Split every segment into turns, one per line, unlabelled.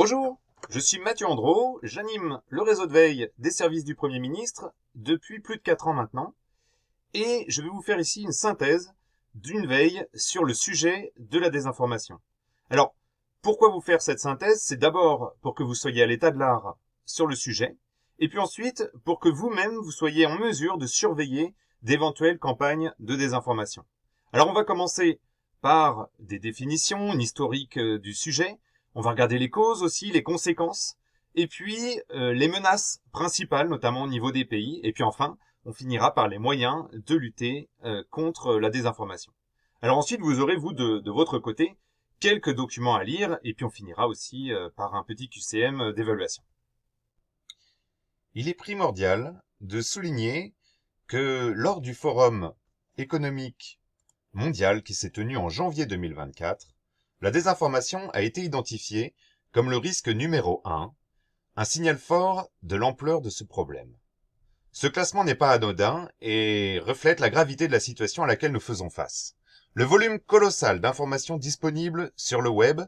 Bonjour, je suis Mathieu Andro, j'anime le réseau de veille des services du Premier ministre depuis plus de 4 ans maintenant, et je vais vous faire ici une synthèse d'une veille sur le sujet de la désinformation. Alors, pourquoi vous faire cette synthèse? C'est d'abord pour que vous soyez à l'état de l'art sur le sujet, et puis ensuite pour que vous-même vous soyez en mesure de surveiller d'éventuelles campagnes de désinformation. Alors on va commencer par des définitions, une historique du sujet. On va regarder les causes aussi, les conséquences, et puis les menaces principales, notamment au niveau des pays, et puis enfin, on finira par les moyens de lutter contre la désinformation. Alors ensuite, vous aurez, vous, de votre côté, quelques documents à lire, et puis on finira aussi par un petit QCM d'évaluation. Il est primordial de souligner que lors du Forum économique mondial qui s'est tenu en janvier 2024, la désinformation a été identifiée comme le risque numéro 1, un signal fort de l'ampleur de ce problème. Ce classement n'est pas anodin et reflète la gravité de la situation à laquelle nous faisons face. Le volume colossal d'informations disponibles sur le web,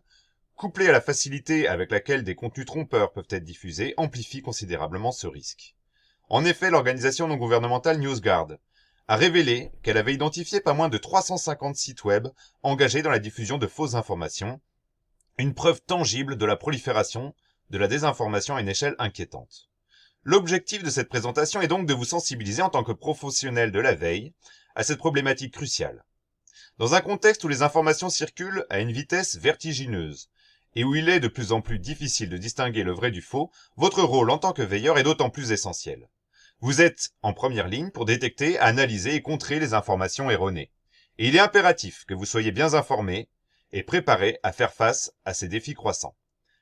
couplé à la facilité avec laquelle des contenus trompeurs peuvent être diffusés, amplifie considérablement ce risque. En effet, l'organisation non gouvernementale NewsGuard a révélé qu'elle avait identifié pas moins de 350 sites web engagés dans la diffusion de fausses informations, une preuve tangible de la prolifération de la désinformation à une échelle inquiétante. L'objectif de cette présentation est donc de vous sensibiliser en tant que professionnel de la veille à cette problématique cruciale. Dans un contexte où les informations circulent à une vitesse vertigineuse et où il est de plus en plus difficile de distinguer le vrai du faux, votre rôle en tant que veilleur est d'autant plus essentiel. Vous êtes en première ligne pour détecter, analyser et contrer les informations erronées. Et il est impératif que vous soyez bien informé et préparé à faire face à ces défis croissants.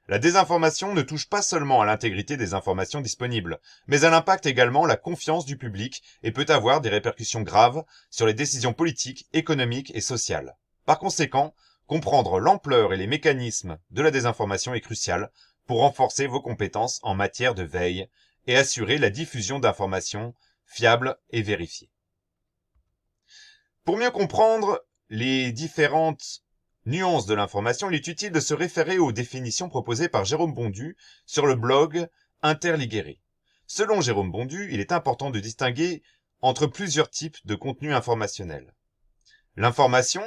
La désinformation ne touche pas seulement à l'intégrité des informations disponibles, mais elle impacte également la confiance du public et peut avoir des répercussions graves sur les décisions politiques, économiques et sociales. Par conséquent, comprendre l'ampleur et les mécanismes de la désinformation est crucial pour renforcer vos compétences en matière de veille et assurer la diffusion d'informations fiables et vérifiées. Pour mieux comprendre les différentes nuances de l'information, il est utile de se référer aux définitions proposées par Jérôme Bondu sur le blog Interliguéré. Selon Jérôme Bondu, il est important de distinguer entre plusieurs types de contenus informationnels. L'information,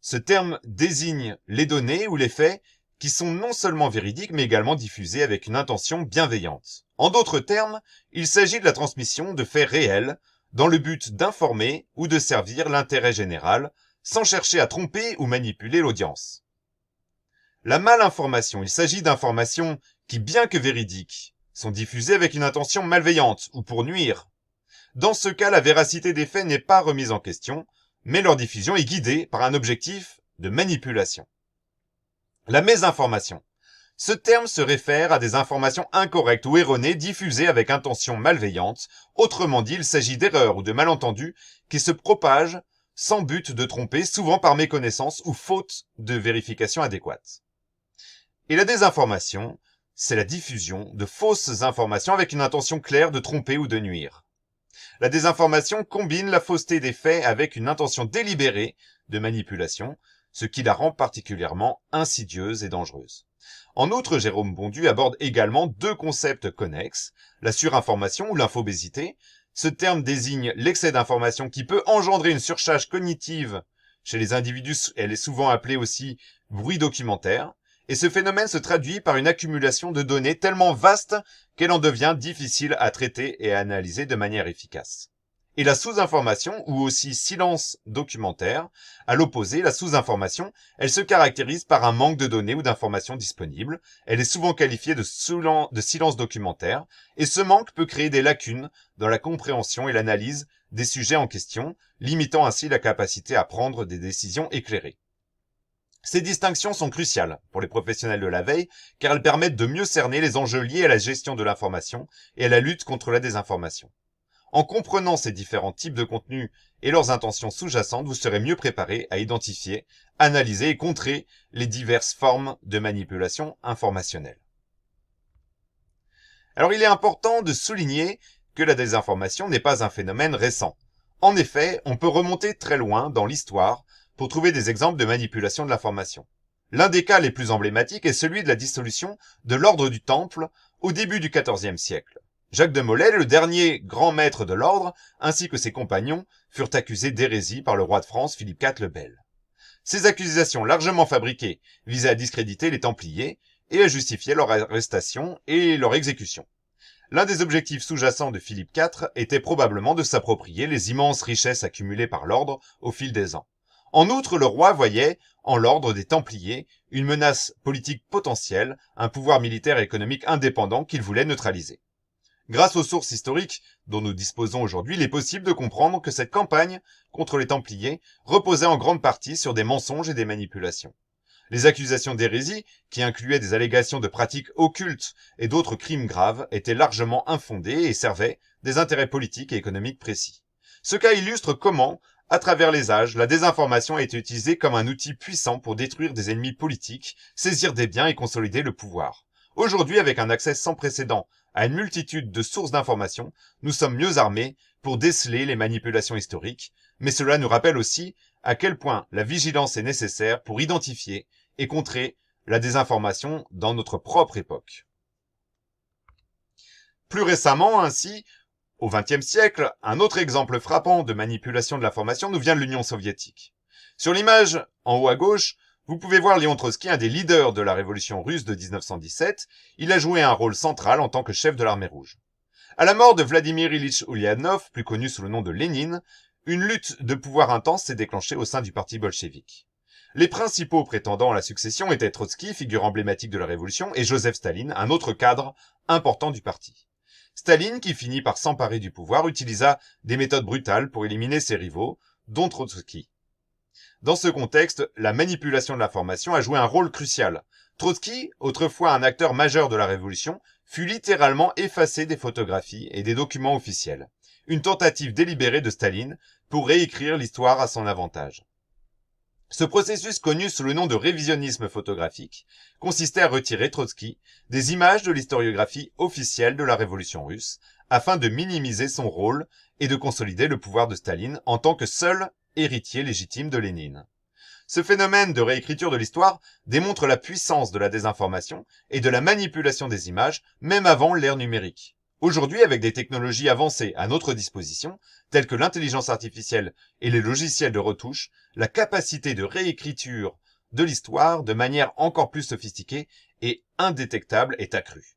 ce terme désigne les données ou les faits qui sont non seulement véridiques mais également diffusés avec une intention bienveillante. En d'autres termes, il s'agit de la transmission de faits réels dans le but d'informer ou de servir l'intérêt général sans chercher à tromper ou manipuler l'audience. La malinformation, il s'agit d'informations qui, bien que véridiques, sont diffusées avec une intention malveillante ou pour nuire. Dans ce cas, la véracité des faits n'est pas remise en question, mais leur diffusion est guidée par un objectif de manipulation. La mésinformation. Ce terme se réfère à des informations incorrectes ou erronées diffusées avec intention malveillante. Autrement dit, il s'agit d'erreurs ou de malentendus qui se propagent sans but de tromper, souvent par méconnaissance ou faute de vérification adéquate. Et la désinformation, c'est la diffusion de fausses informations avec une intention claire de tromper ou de nuire. La désinformation combine la fausseté des faits avec une intention délibérée de manipulation, ce qui la rend particulièrement insidieuse et dangereuse. En outre, Jérôme Bondu aborde également deux concepts connexes, la surinformation ou l'infobésité. Ce terme désigne l'excès d'information qui peut engendrer une surcharge cognitive chez les individus. Elle est souvent appelée aussi bruit documentaire. Et ce phénomène se traduit par une accumulation de données tellement vaste qu'elle en devient difficile à traiter et à analyser de manière efficace. Et la sous-information, ou aussi silence documentaire, à l'opposé, la sous-information, elle se caractérise par un manque de données ou d'informations disponibles. Elle est souvent qualifiée de silence documentaire, et ce manque peut créer des lacunes dans la compréhension et l'analyse des sujets en question, limitant ainsi la capacité à prendre des décisions éclairées. Ces distinctions sont cruciales pour les professionnels de la veille, car elles permettent de mieux cerner les enjeux liés à la gestion de l'information et à la lutte contre la désinformation. En comprenant ces différents types de contenus et leurs intentions sous-jacentes, vous serez mieux préparé à identifier, analyser et contrer les diverses formes de manipulation informationnelle. Alors il est important de souligner que la désinformation n'est pas un phénomène récent. En effet, on peut remonter très loin dans l'histoire pour trouver des exemples de manipulation de l'information. L'un des cas les plus emblématiques est celui de la dissolution de l'ordre du Temple au début du XIVe siècle. Jacques de Molay, le dernier grand maître de l'ordre, ainsi que ses compagnons, furent accusés d'hérésie par le roi de France Philippe IV le Bel. Ces accusations largement fabriquées visaient à discréditer les Templiers et à justifier leur arrestation et leur exécution. L'un des objectifs sous-jacents de Philippe IV était probablement de s'approprier les immenses richesses accumulées par l'ordre au fil des ans. En outre, le roi voyait en l'ordre des Templiers une menace politique potentielle, un pouvoir militaire et économique indépendant qu'il voulait neutraliser. Grâce aux sources historiques dont nous disposons aujourd'hui, il est possible de comprendre que cette campagne contre les Templiers reposait en grande partie sur des mensonges et des manipulations. Les accusations d'hérésie, qui incluaient des allégations de pratiques occultes et d'autres crimes graves, étaient largement infondées et servaient des intérêts politiques et économiques précis. Ce cas illustre comment, à travers les âges, la désinformation a été utilisée comme un outil puissant pour détruire des ennemis politiques, saisir des biens et consolider le pouvoir. Aujourd'hui, avec un accès sans précédent à une multitude de sources d'informations, nous sommes mieux armés pour déceler les manipulations historiques, mais cela nous rappelle aussi à quel point la vigilance est nécessaire pour identifier et contrer la désinformation dans notre propre époque. Plus récemment, ainsi, au XXe siècle, un autre exemple frappant de manipulation de l'information nous vient de l'Union soviétique. Sur l'image, en haut à gauche, vous pouvez voir Léon Trotsky, un des leaders de la révolution russe de 1917. Il a joué un rôle central en tant que chef de l'armée rouge. À la mort de Vladimir Ilitch Ulyanov, plus connu sous le nom de Lénine, une lutte de pouvoir intense s'est déclenchée au sein du parti bolchevique. Les principaux prétendants à la succession étaient Trotsky, figure emblématique de la révolution, et Joseph Staline, un autre cadre important du parti. Staline, qui finit par s'emparer du pouvoir, utilisa des méthodes brutales pour éliminer ses rivaux, dont Trotsky. Dans ce contexte, la manipulation de l'information a joué un rôle crucial. Trotsky, autrefois un acteur majeur de la révolution, fut littéralement effacé des photographies et des documents officiels. Une tentative délibérée de Staline pour réécrire l'histoire à son avantage. Ce processus, connu sous le nom de révisionnisme photographique, consistait à retirer Trotsky des images de l'historiographie officielle de la révolution russe, afin de minimiser son rôle et de consolider le pouvoir de Staline en tant que seul héritier légitime de Lénine. Ce phénomène de réécriture de l'histoire démontre la puissance de la désinformation et de la manipulation des images, même avant l'ère numérique. Aujourd'hui, avec des technologies avancées à notre disposition, telles que l'intelligence artificielle et les logiciels de retouche, la capacité de réécriture de l'histoire de manière encore plus sophistiquée et indétectable est accrue.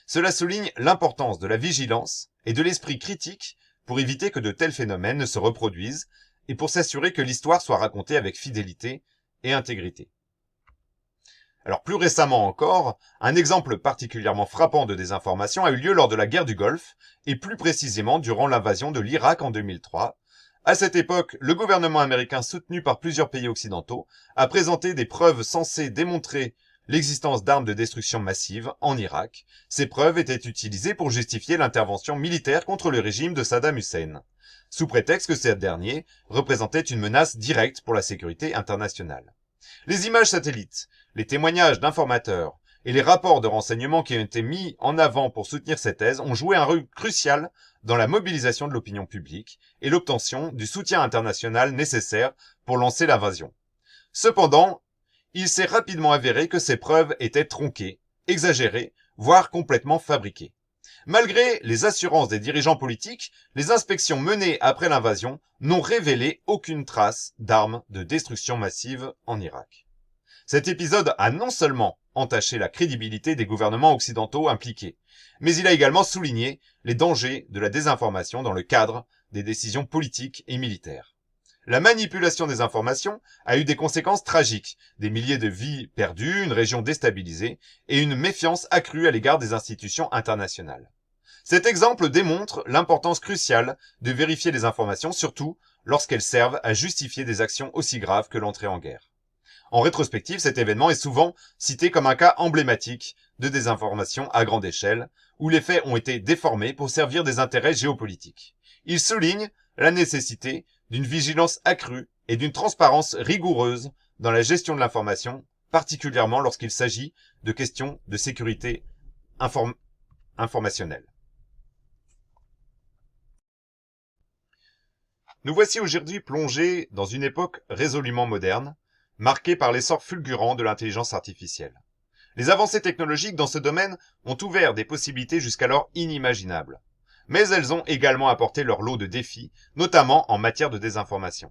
Cela souligne l'importance de la vigilance et de l'esprit critique pour éviter que de tels phénomènes ne se reproduisent et pour s'assurer que l'histoire soit racontée avec fidélité et intégrité. Alors plus récemment encore, un exemple particulièrement frappant de désinformation a eu lieu lors de la guerre du Golfe, et plus précisément durant l'invasion de l'Irak en 2003. À cette époque, le gouvernement américain soutenu par plusieurs pays occidentaux a présenté des preuves censées démontrer l'existence d'armes de destruction massive en Irak. Ces preuves étaient utilisées pour justifier l'intervention militaire contre le régime de Saddam Hussein, sous prétexte que ce dernier représentait une menace directe pour la sécurité internationale. Les images satellites, les témoignages d'informateurs et les rapports de renseignement qui ont été mis en avant pour soutenir cette thèse ont joué un rôle crucial dans la mobilisation de l'opinion publique et l'obtention du soutien international nécessaire pour lancer l'invasion. Cependant, il s'est rapidement avéré que ces preuves étaient tronquées, exagérées, voire complètement fabriquées. Malgré les assurances des dirigeants politiques, les inspections menées après l'invasion n'ont révélé aucune trace d'armes de destruction massive en Irak. Cet épisode a non seulement entaché la crédibilité des gouvernements occidentaux impliqués, mais il a également souligné les dangers de la désinformation dans le cadre des décisions politiques et militaires. La manipulation des informations a eu des conséquences tragiques, des milliers de vies perdues, une région déstabilisée et une méfiance accrue à l'égard des institutions internationales. Cet exemple démontre l'importance cruciale de vérifier les informations, surtout lorsqu'elles servent à justifier des actions aussi graves que l'entrée en guerre. En rétrospective, cet événement est souvent cité comme un cas emblématique de désinformation à grande échelle, où les faits ont été déformés pour servir des intérêts géopolitiques. Il souligne la nécessité d'une vigilance accrue et d'une transparence rigoureuse dans la gestion de l'information, particulièrement lorsqu'il s'agit de questions de sécurité informationnelle. Nous voici aujourd'hui plongés dans une époque résolument moderne, marquée par l'essor fulgurant de l'intelligence artificielle. Les avancées technologiques dans ce domaine ont ouvert des possibilités jusqu'alors inimaginables. Mais elles ont également apporté leur lot de défis, notamment en matière de désinformation.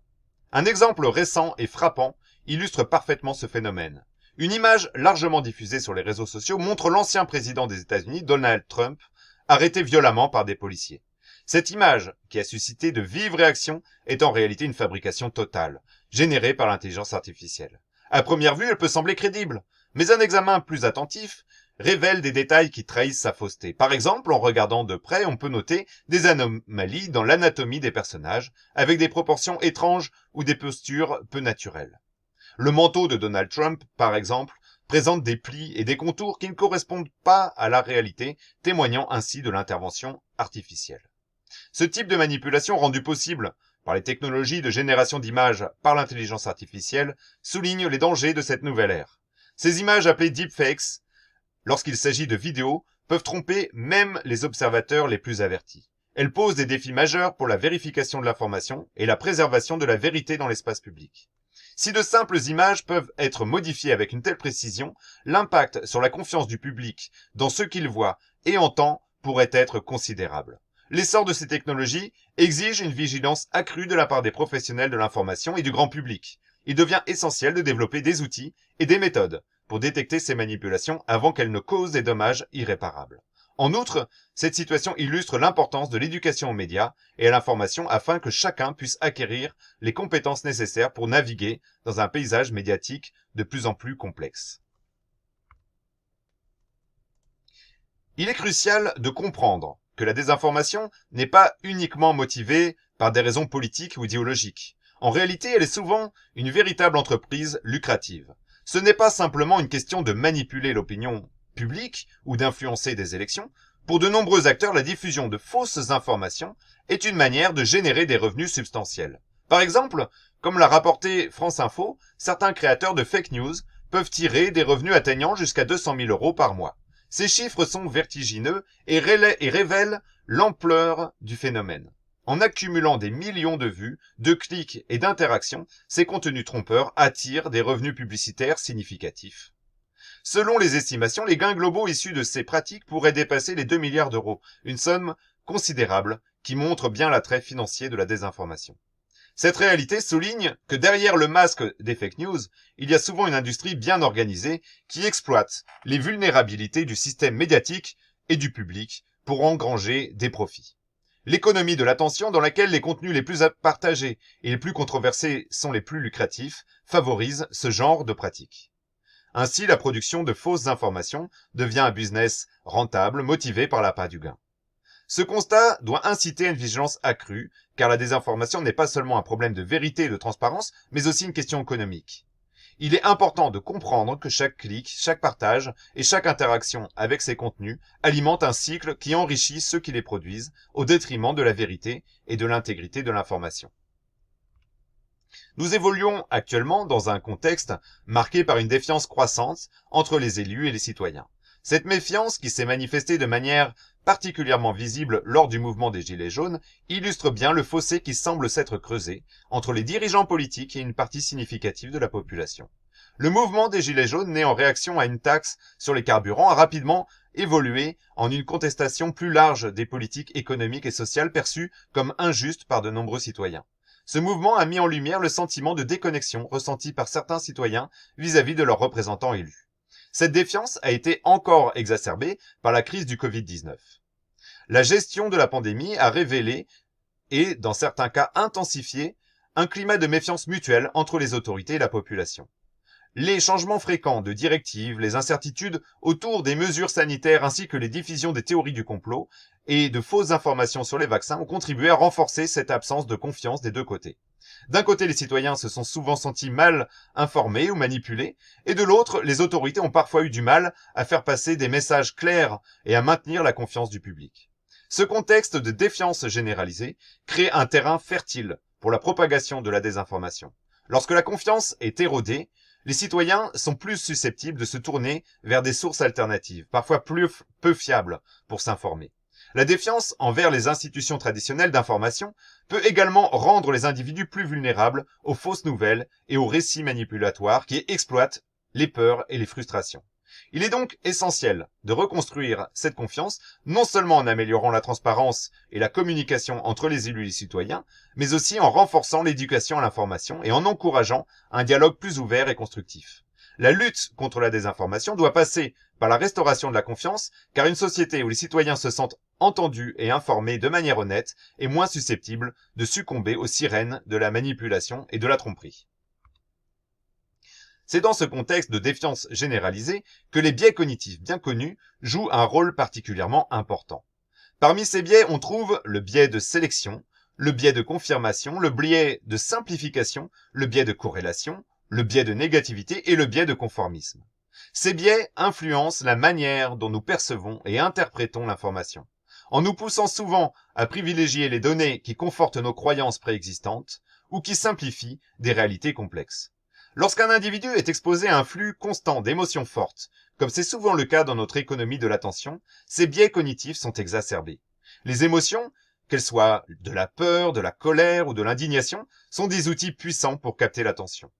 Un exemple récent et frappant illustre parfaitement ce phénomène. Une image largement diffusée sur les réseaux sociaux montre l'ancien président des États-Unis, Donald Trump, arrêté violemment par des policiers. Cette image, qui a suscité de vives réactions, est en réalité une fabrication totale, générée par l'intelligence artificielle. À première vue, elle peut sembler crédible, mais un examen plus attentif révèle des détails qui trahissent sa fausseté. Par exemple, en regardant de près, on peut noter des anomalies dans l'anatomie des personnages, avec des proportions étranges ou des postures peu naturelles. Le manteau de Donald Trump, par exemple, présente des plis et des contours qui ne correspondent pas à la réalité, témoignant ainsi de l'intervention artificielle. Ce type de manipulation rendu possible par les technologies de génération d'images par l'intelligence artificielle souligne les dangers de cette nouvelle ère. Ces images appelées deepfakes, lorsqu'il s'agit de vidéos, peuvent tromper même les observateurs les plus avertis. Elles posent des défis majeurs pour la vérification de l'information et la préservation de la vérité dans l'espace public. Si de simples images peuvent être modifiées avec une telle précision, l'impact sur la confiance du public dans ce qu'il voit et entend pourrait être considérable. L'essor de ces technologies exige une vigilance accrue de la part des professionnels de l'information et du grand public. Il devient essentiel de développer des outils et des méthodes pour détecter ces manipulations avant qu'elles ne causent des dommages irréparables. En outre, cette situation illustre l'importance de l'éducation aux médias et à l'information afin que chacun puisse acquérir les compétences nécessaires pour naviguer dans un paysage médiatique de plus en plus complexe. Il est crucial de comprendre que la désinformation n'est pas uniquement motivée par des raisons politiques ou idéologiques. En réalité, elle est souvent une véritable entreprise lucrative. Ce n'est pas simplement une question de manipuler l'opinion publique ou d'influencer des élections. Pour de nombreux acteurs, la diffusion de fausses informations est une manière de générer des revenus substantiels. Par exemple, comme l'a rapporté France Info, certains créateurs de fake news peuvent tirer des revenus atteignant jusqu'à 200 000 € par mois. Ces chiffres sont vertigineux et révèlent l'ampleur du phénomène. En accumulant des millions de vues, de clics et d'interactions, ces contenus trompeurs attirent des revenus publicitaires significatifs. Selon les estimations, les gains globaux issus de ces pratiques pourraient dépasser les 2 milliards d'euros, une somme considérable qui montre bien l'attrait financier de la désinformation. Cette réalité souligne que derrière le masque des fake news, il y a souvent une industrie bien organisée qui exploite les vulnérabilités du système médiatique et du public pour engranger des profits. L'économie de l'attention, dans laquelle les contenus les plus partagés et les plus controversés sont les plus lucratifs, favorise ce genre de pratiques. Ainsi, la production de fausses informations devient un business rentable motivé par l'appât du gain. Ce constat doit inciter à une vigilance accrue, car la désinformation n'est pas seulement un problème de vérité et de transparence, mais aussi une question économique. Il est important de comprendre que chaque clic, chaque partage et chaque interaction avec ces contenus alimente un cycle qui enrichit ceux qui les produisent, au détriment de la vérité et de l'intégrité de l'information. Nous évoluons actuellement dans un contexte marqué par une défiance croissante entre les élus et les citoyens. Cette méfiance, qui s'est manifestée de manière particulièrement visible lors du mouvement des Gilets jaunes, illustre bien le fossé qui semble s'être creusé entre les dirigeants politiques et une partie significative de la population. Le mouvement des Gilets jaunes, né en réaction à une taxe sur les carburants, a rapidement évolué en une contestation plus large des politiques économiques et sociales perçues comme injustes par de nombreux citoyens. Ce mouvement a mis en lumière le sentiment de déconnexion ressenti par certains citoyens vis-à-vis de leurs représentants élus. Cette défiance a été encore exacerbée par la crise du Covid-19. La gestion de la pandémie a révélé et, dans certains cas, intensifié un climat de méfiance mutuelle entre les autorités et la population. Les changements fréquents de directives, les incertitudes autour des mesures sanitaires ainsi que les diffusions des théories du complot et de fausses informations sur les vaccins ont contribué à renforcer cette absence de confiance des deux côtés. D'un côté, les citoyens se sont souvent sentis mal informés ou manipulés, et de l'autre, les autorités ont parfois eu du mal à faire passer des messages clairs et à maintenir la confiance du public. Ce contexte de défiance généralisée crée un terrain fertile pour la propagation de la désinformation. Lorsque la confiance est érodée, les citoyens sont plus susceptibles de se tourner vers des sources alternatives, parfois peu fiables, pour s'informer. La défiance envers les institutions traditionnelles d'information peut également rendre les individus plus vulnérables aux fausses nouvelles et aux récits manipulatoires qui exploitent les peurs et les frustrations. Il est donc essentiel de reconstruire cette confiance, non seulement en améliorant la transparence et la communication entre les élus et les citoyens, mais aussi en renforçant l'éducation à l'information et en encourageant un dialogue plus ouvert et constructif. La lutte contre la désinformation doit passer par la restauration de la confiance, car une société où les citoyens se sentent entendus et informés de manière honnête est moins susceptible de succomber aux sirènes de la manipulation et de la tromperie. C'est dans ce contexte de défiance généralisée que les biais cognitifs bien connus jouent un rôle particulièrement important. Parmi ces biais, on trouve le biais de sélection, le biais de confirmation, le biais de simplification, le biais de corrélation, le biais de négativité et le biais de conformisme. Ces biais influencent la manière dont nous percevons et interprétons l'information, en nous poussant souvent à privilégier les données qui confortent nos croyances préexistantes ou qui simplifient des réalités complexes. Lorsqu'un individu est exposé à un flux constant d'émotions fortes, comme c'est souvent le cas dans notre économie de l'attention, ces biais cognitifs sont exacerbés. Les émotions, qu'elles soient de la peur, de la colère ou de l'indignation, sont des outils puissants pour capter l'attention.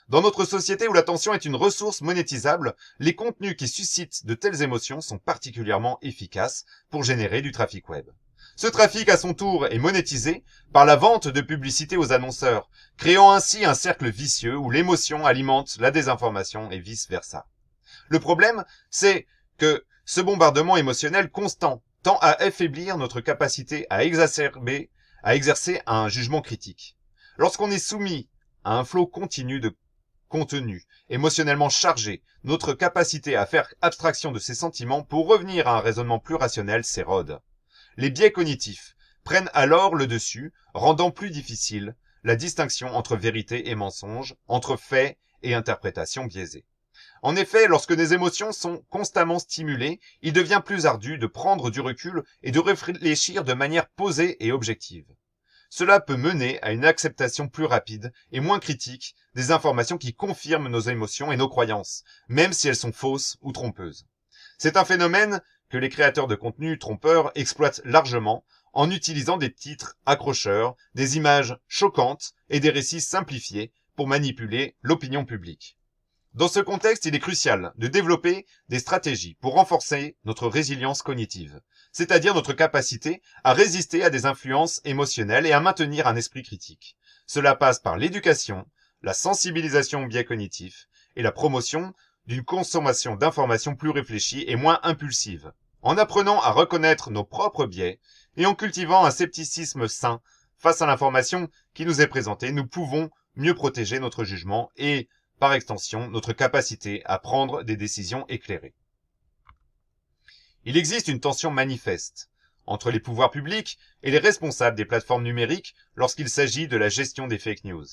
Dans notre société où l'attention est une ressource monétisable, les contenus qui suscitent de telles émotions sont particulièrement efficaces pour générer du trafic web. Ce trafic, à son tour, est monétisé par la vente de publicité aux annonceurs, créant ainsi un cercle vicieux où l'émotion alimente la désinformation et vice-versa. Le problème, c'est que ce bombardement émotionnel constant tend à affaiblir notre capacité à exercer un jugement critique. Lorsqu'on est soumis à un flot continu de contenu émotionnellement chargé, notre capacité à faire abstraction de ces sentiments pour revenir à un raisonnement plus rationnel s'érode. Les biais cognitifs prennent alors le dessus, rendant plus difficile la distinction entre vérité et mensonge, entre faits et interprétations biaisées. En effet, lorsque des émotions sont constamment stimulées, il devient plus ardu de prendre du recul et de réfléchir de manière posée et objective. Cela peut mener à une acceptation plus rapide et moins critique des informations qui confirment nos émotions et nos croyances, même si elles sont fausses ou trompeuses. C'est un phénomène que les créateurs de contenu trompeurs exploitent largement en utilisant des titres accrocheurs, des images choquantes et des récits simplifiés pour manipuler l'opinion publique. Dans ce contexte, il est crucial de développer des stratégies pour renforcer notre résilience cognitive, c'est-à-dire notre capacité à résister à des influences émotionnelles et à maintenir un esprit critique. Cela passe par l'éducation, la sensibilisation aux biais cognitifs et la promotion d'une consommation d'informations plus réfléchie et moins impulsive. En apprenant à reconnaître nos propres biais et en cultivant un scepticisme sain face à l'information qui nous est présentée, nous pouvons mieux protéger notre jugement et, par extension, notre capacité à prendre des décisions éclairées. Il existe une tension manifeste entre les pouvoirs publics et les responsables des plateformes numériques lorsqu'il s'agit de la gestion des fake news.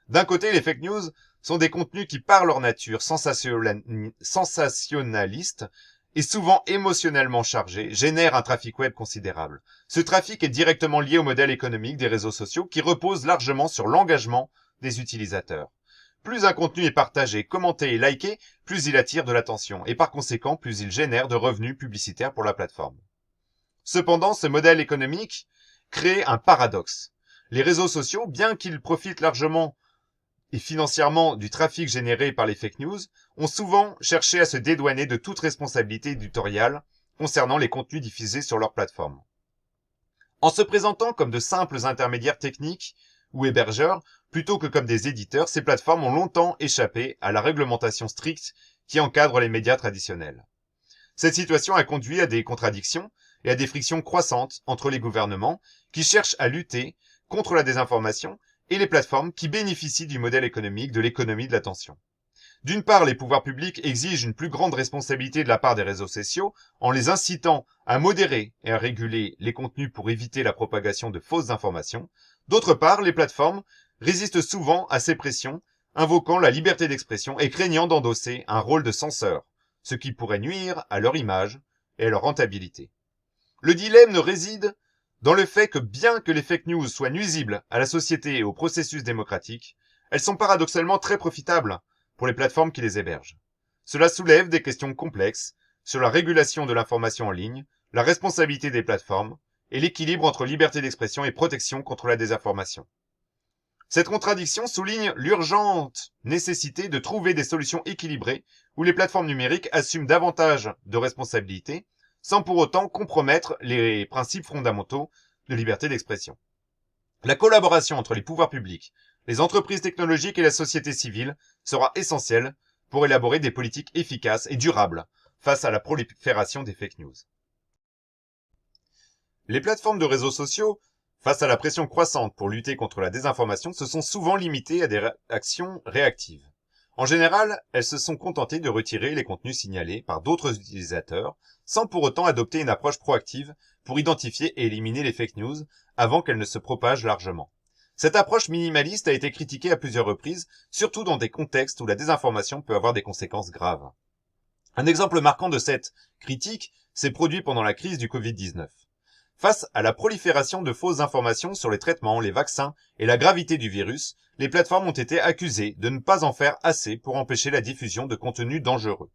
D'un côté, les fake news sont des contenus qui, par leur nature sensationnaliste et souvent émotionnellement chargés, génèrent un trafic web considérable. Ce trafic est directement lié au modèle économique des réseaux sociaux qui repose largement sur l'engagement des utilisateurs. Plus un contenu est partagé, commenté et liké, plus il attire de l'attention et par conséquent, plus il génère de revenus publicitaires pour la plateforme. Cependant, ce modèle économique crée un paradoxe. Les réseaux sociaux, bien qu'ils profitent largement et financièrement du trafic généré par les fake news, ont souvent cherché à se dédouaner de toute responsabilité éditoriale concernant les contenus diffusés sur leur plateforme. En se présentant comme de simples intermédiaires techniques ou hébergeurs, plutôt que comme des éditeurs, ces plateformes ont longtemps échappé à la réglementation stricte qui encadre les médias traditionnels. Cette situation a conduit à des contradictions et à des frictions croissantes entre les gouvernements qui cherchent à lutter contre la désinformation et les plateformes qui bénéficient du modèle économique de l'économie de l'attention. D'une part, les pouvoirs publics exigent une plus grande responsabilité de la part des réseaux sociaux en les incitant à modérer et à réguler les contenus pour éviter la propagation de fausses informations. D'autre part, les plateformes résistent souvent à ces pressions, invoquant la liberté d'expression et craignant d'endosser un rôle de censeur, ce qui pourrait nuire à leur image et à leur rentabilité. Le dilemme ne réside dans le fait que bien que les fake news soient nuisibles à la société et au processus démocratique, elles sont paradoxalement très profitables pour les plateformes qui les hébergent. Cela soulève des questions complexes sur la régulation de l'information en ligne, la responsabilité des plateformes et l'équilibre entre liberté d'expression et protection contre la désinformation. Cette contradiction souligne l'urgente nécessité de trouver des solutions équilibrées où les plateformes numériques assument davantage de responsabilités sans pour autant compromettre les principes fondamentaux de liberté d'expression. La collaboration entre les pouvoirs publics, les entreprises technologiques et la société civile sera essentielle pour élaborer des politiques efficaces et durables face à la prolifération des fake news. Les plateformes de réseaux sociaux, face à la pression croissante pour lutter contre la désinformation, se sont souvent limitées à des actions réactives. En général, elles se sont contentées de retirer les contenus signalés par d'autres utilisateurs, sans pour autant adopter une approche proactive pour identifier et éliminer les fake news avant qu'elles ne se propagent largement. Cette approche minimaliste a été critiquée à plusieurs reprises, surtout dans des contextes où la désinformation peut avoir des conséquences graves. Un exemple marquant de cette critique s'est produit pendant la crise du Covid-19. Face à la prolifération de fausses informations sur les traitements, les vaccins et la gravité du virus, les plateformes ont été accusées de ne pas en faire assez pour empêcher la diffusion de contenus dangereux.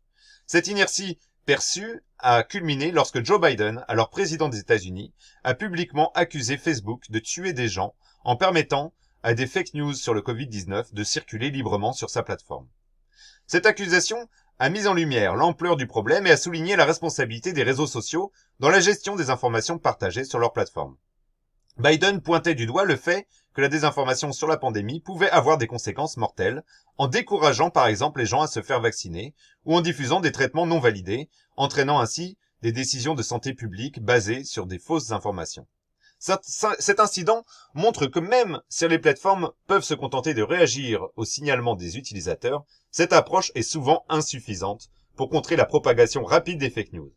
Cette inertie perçue a culminé lorsque Joe Biden, alors président des États-Unis, a publiquement accusé Facebook de tuer des gens en permettant à des fake news sur le Covid-19 de circuler librement sur sa plateforme. Cette accusation a mis en lumière l'ampleur du problème et a souligné la responsabilité des réseaux sociaux dans la gestion des informations partagées sur leur plateforme. Biden pointait du doigt le fait que la désinformation sur la pandémie pouvait avoir des conséquences mortelles, en décourageant par exemple les gens à se faire vacciner ou en diffusant des traitements non validés, entraînant ainsi des décisions de santé publique basées sur des fausses informations. Cet incident montre que même si les plateformes peuvent se contenter de réagir au signalement des utilisateurs, cette approche est souvent insuffisante pour contrer la propagation rapide des fake news.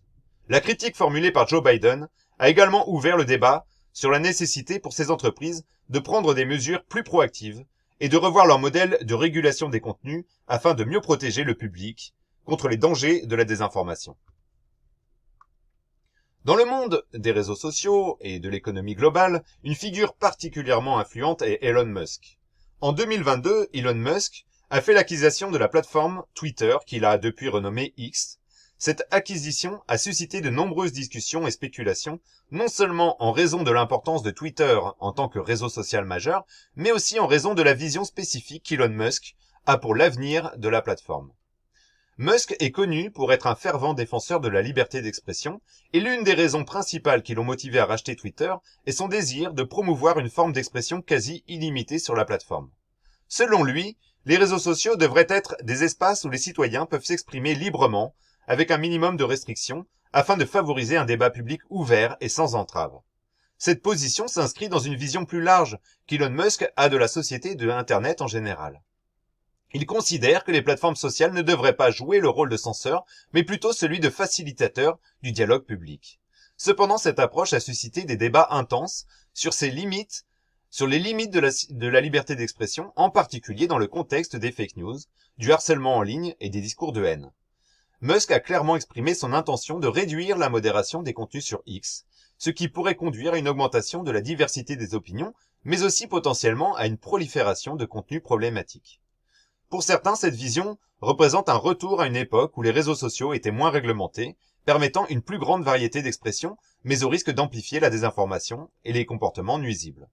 La critique formulée par Joe Biden a également ouvert le débat sur la nécessité pour ces entreprises de prendre des mesures plus proactives et de revoir leur modèle de régulation des contenus afin de mieux protéger le public contre les dangers de la désinformation. Dans le monde des réseaux sociaux et de l'économie globale, une figure particulièrement influente est Elon Musk. En 2022, Elon Musk a fait l'acquisition de la plateforme Twitter, qu'il a depuis renommée X. Cette acquisition a suscité de nombreuses discussions et spéculations, non seulement en raison de l'importance de Twitter en tant que réseau social majeur, mais aussi en raison de la vision spécifique qu'Elon Musk a pour l'avenir de la plateforme. Musk est connu pour être un fervent défenseur de la liberté d'expression, et l'une des raisons principales qui l'ont motivé à racheter Twitter est son désir de promouvoir une forme d'expression quasi illimitée sur la plateforme. Selon lui, les réseaux sociaux devraient être des espaces où les citoyens peuvent s'exprimer librement, avec un minimum de restrictions, afin de favoriser un débat public ouvert et sans entrave. Cette position s'inscrit dans une vision plus large qu'Elon Musk a de la société et de Internet en général. Il considère que les plateformes sociales ne devraient pas jouer le rôle de censeur, mais plutôt celui de facilitateur du dialogue public. Cependant, cette approche a suscité des débats intenses sur les limites de la liberté d'expression, en particulier dans le contexte des fake news, du harcèlement en ligne et des discours de haine. Musk a clairement exprimé son intention de réduire la modération des contenus sur X, ce qui pourrait conduire à une augmentation de la diversité des opinions, mais aussi potentiellement à une prolifération de contenus problématiques. Pour certains, cette vision représente un retour à une époque où les réseaux sociaux étaient moins réglementés, permettant une plus grande variété d'expressions, mais au risque d'amplifier la désinformation et les comportements nuisibles.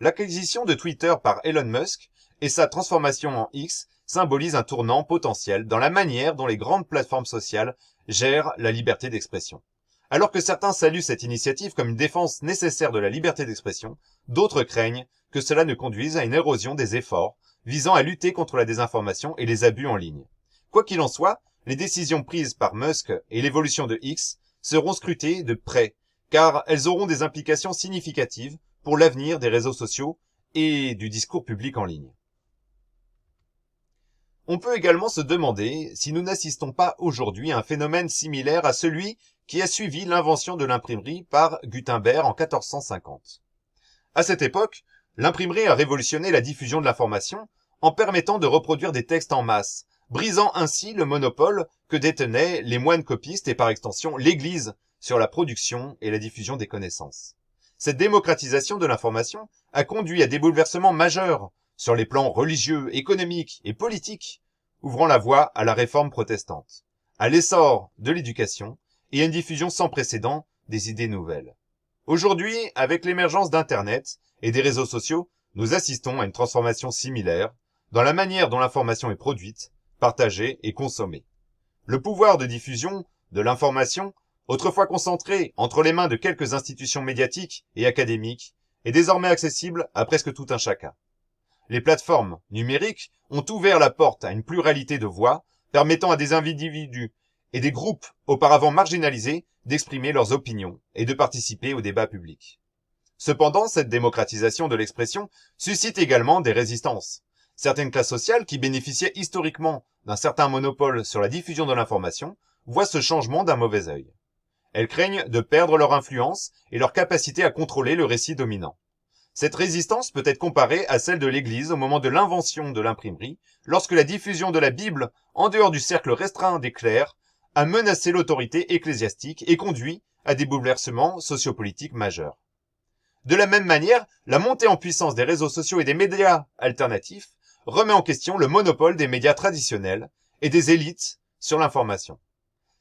L'acquisition de Twitter par Elon Musk et sa transformation en X symbolisent un tournant potentiel dans la manière dont les grandes plateformes sociales gèrent la liberté d'expression. Alors que certains saluent cette initiative comme une défense nécessaire de la liberté d'expression, d'autres craignent que cela ne conduise à une érosion des efforts visant à lutter contre la désinformation et les abus en ligne. Quoi qu'il en soit, les décisions prises par Musk et l'évolution de X seront scrutées de près, car elles auront des implications significatives pour l'avenir des réseaux sociaux et du discours public en ligne. On peut également se demander si nous n'assistons pas aujourd'hui à un phénomène similaire à celui qui a suivi l'invention de l'imprimerie par Gutenberg en 1450. À cette époque, l'imprimerie a révolutionné la diffusion de l'information en permettant de reproduire des textes en masse, brisant ainsi le monopole que détenaient les moines copistes et par extension l'Église sur la production et la diffusion des connaissances. Cette démocratisation de l'information a conduit à des bouleversements majeurs sur les plans religieux, économiques et politiques, ouvrant la voie à la réforme protestante, à l'essor de l'éducation et à une diffusion sans précédent des idées nouvelles. Aujourd'hui, avec l'émergence d'Internet et des réseaux sociaux, nous assistons à une transformation similaire dans la manière dont l'information est produite, partagée et consommée. Le pouvoir de diffusion de l'information, autrefois concentré entre les mains de quelques institutions médiatiques et académiques, est désormais accessible à presque tout un chacun. Les plateformes numériques ont ouvert la porte à une pluralité de voix, permettant à des individus et des groupes auparavant marginalisés d'exprimer leurs opinions et de participer au débat public. Cependant, cette démocratisation de l'expression suscite également des résistances. Certaines classes sociales qui bénéficiaient historiquement d'un certain monopole sur la diffusion de l'information voient ce changement d'un mauvais œil. Elles craignent de perdre leur influence et leur capacité à contrôler le récit dominant. Cette résistance peut être comparée à celle de l'Église au moment de l'invention de l'imprimerie, lorsque la diffusion de la Bible en dehors du cercle restreint des clercs a menacé l'autorité ecclésiastique et conduit à des bouleversements sociopolitiques majeurs. De la même manière, la montée en puissance des réseaux sociaux et des médias alternatifs remet en question le monopole des médias traditionnels et des élites sur l'information.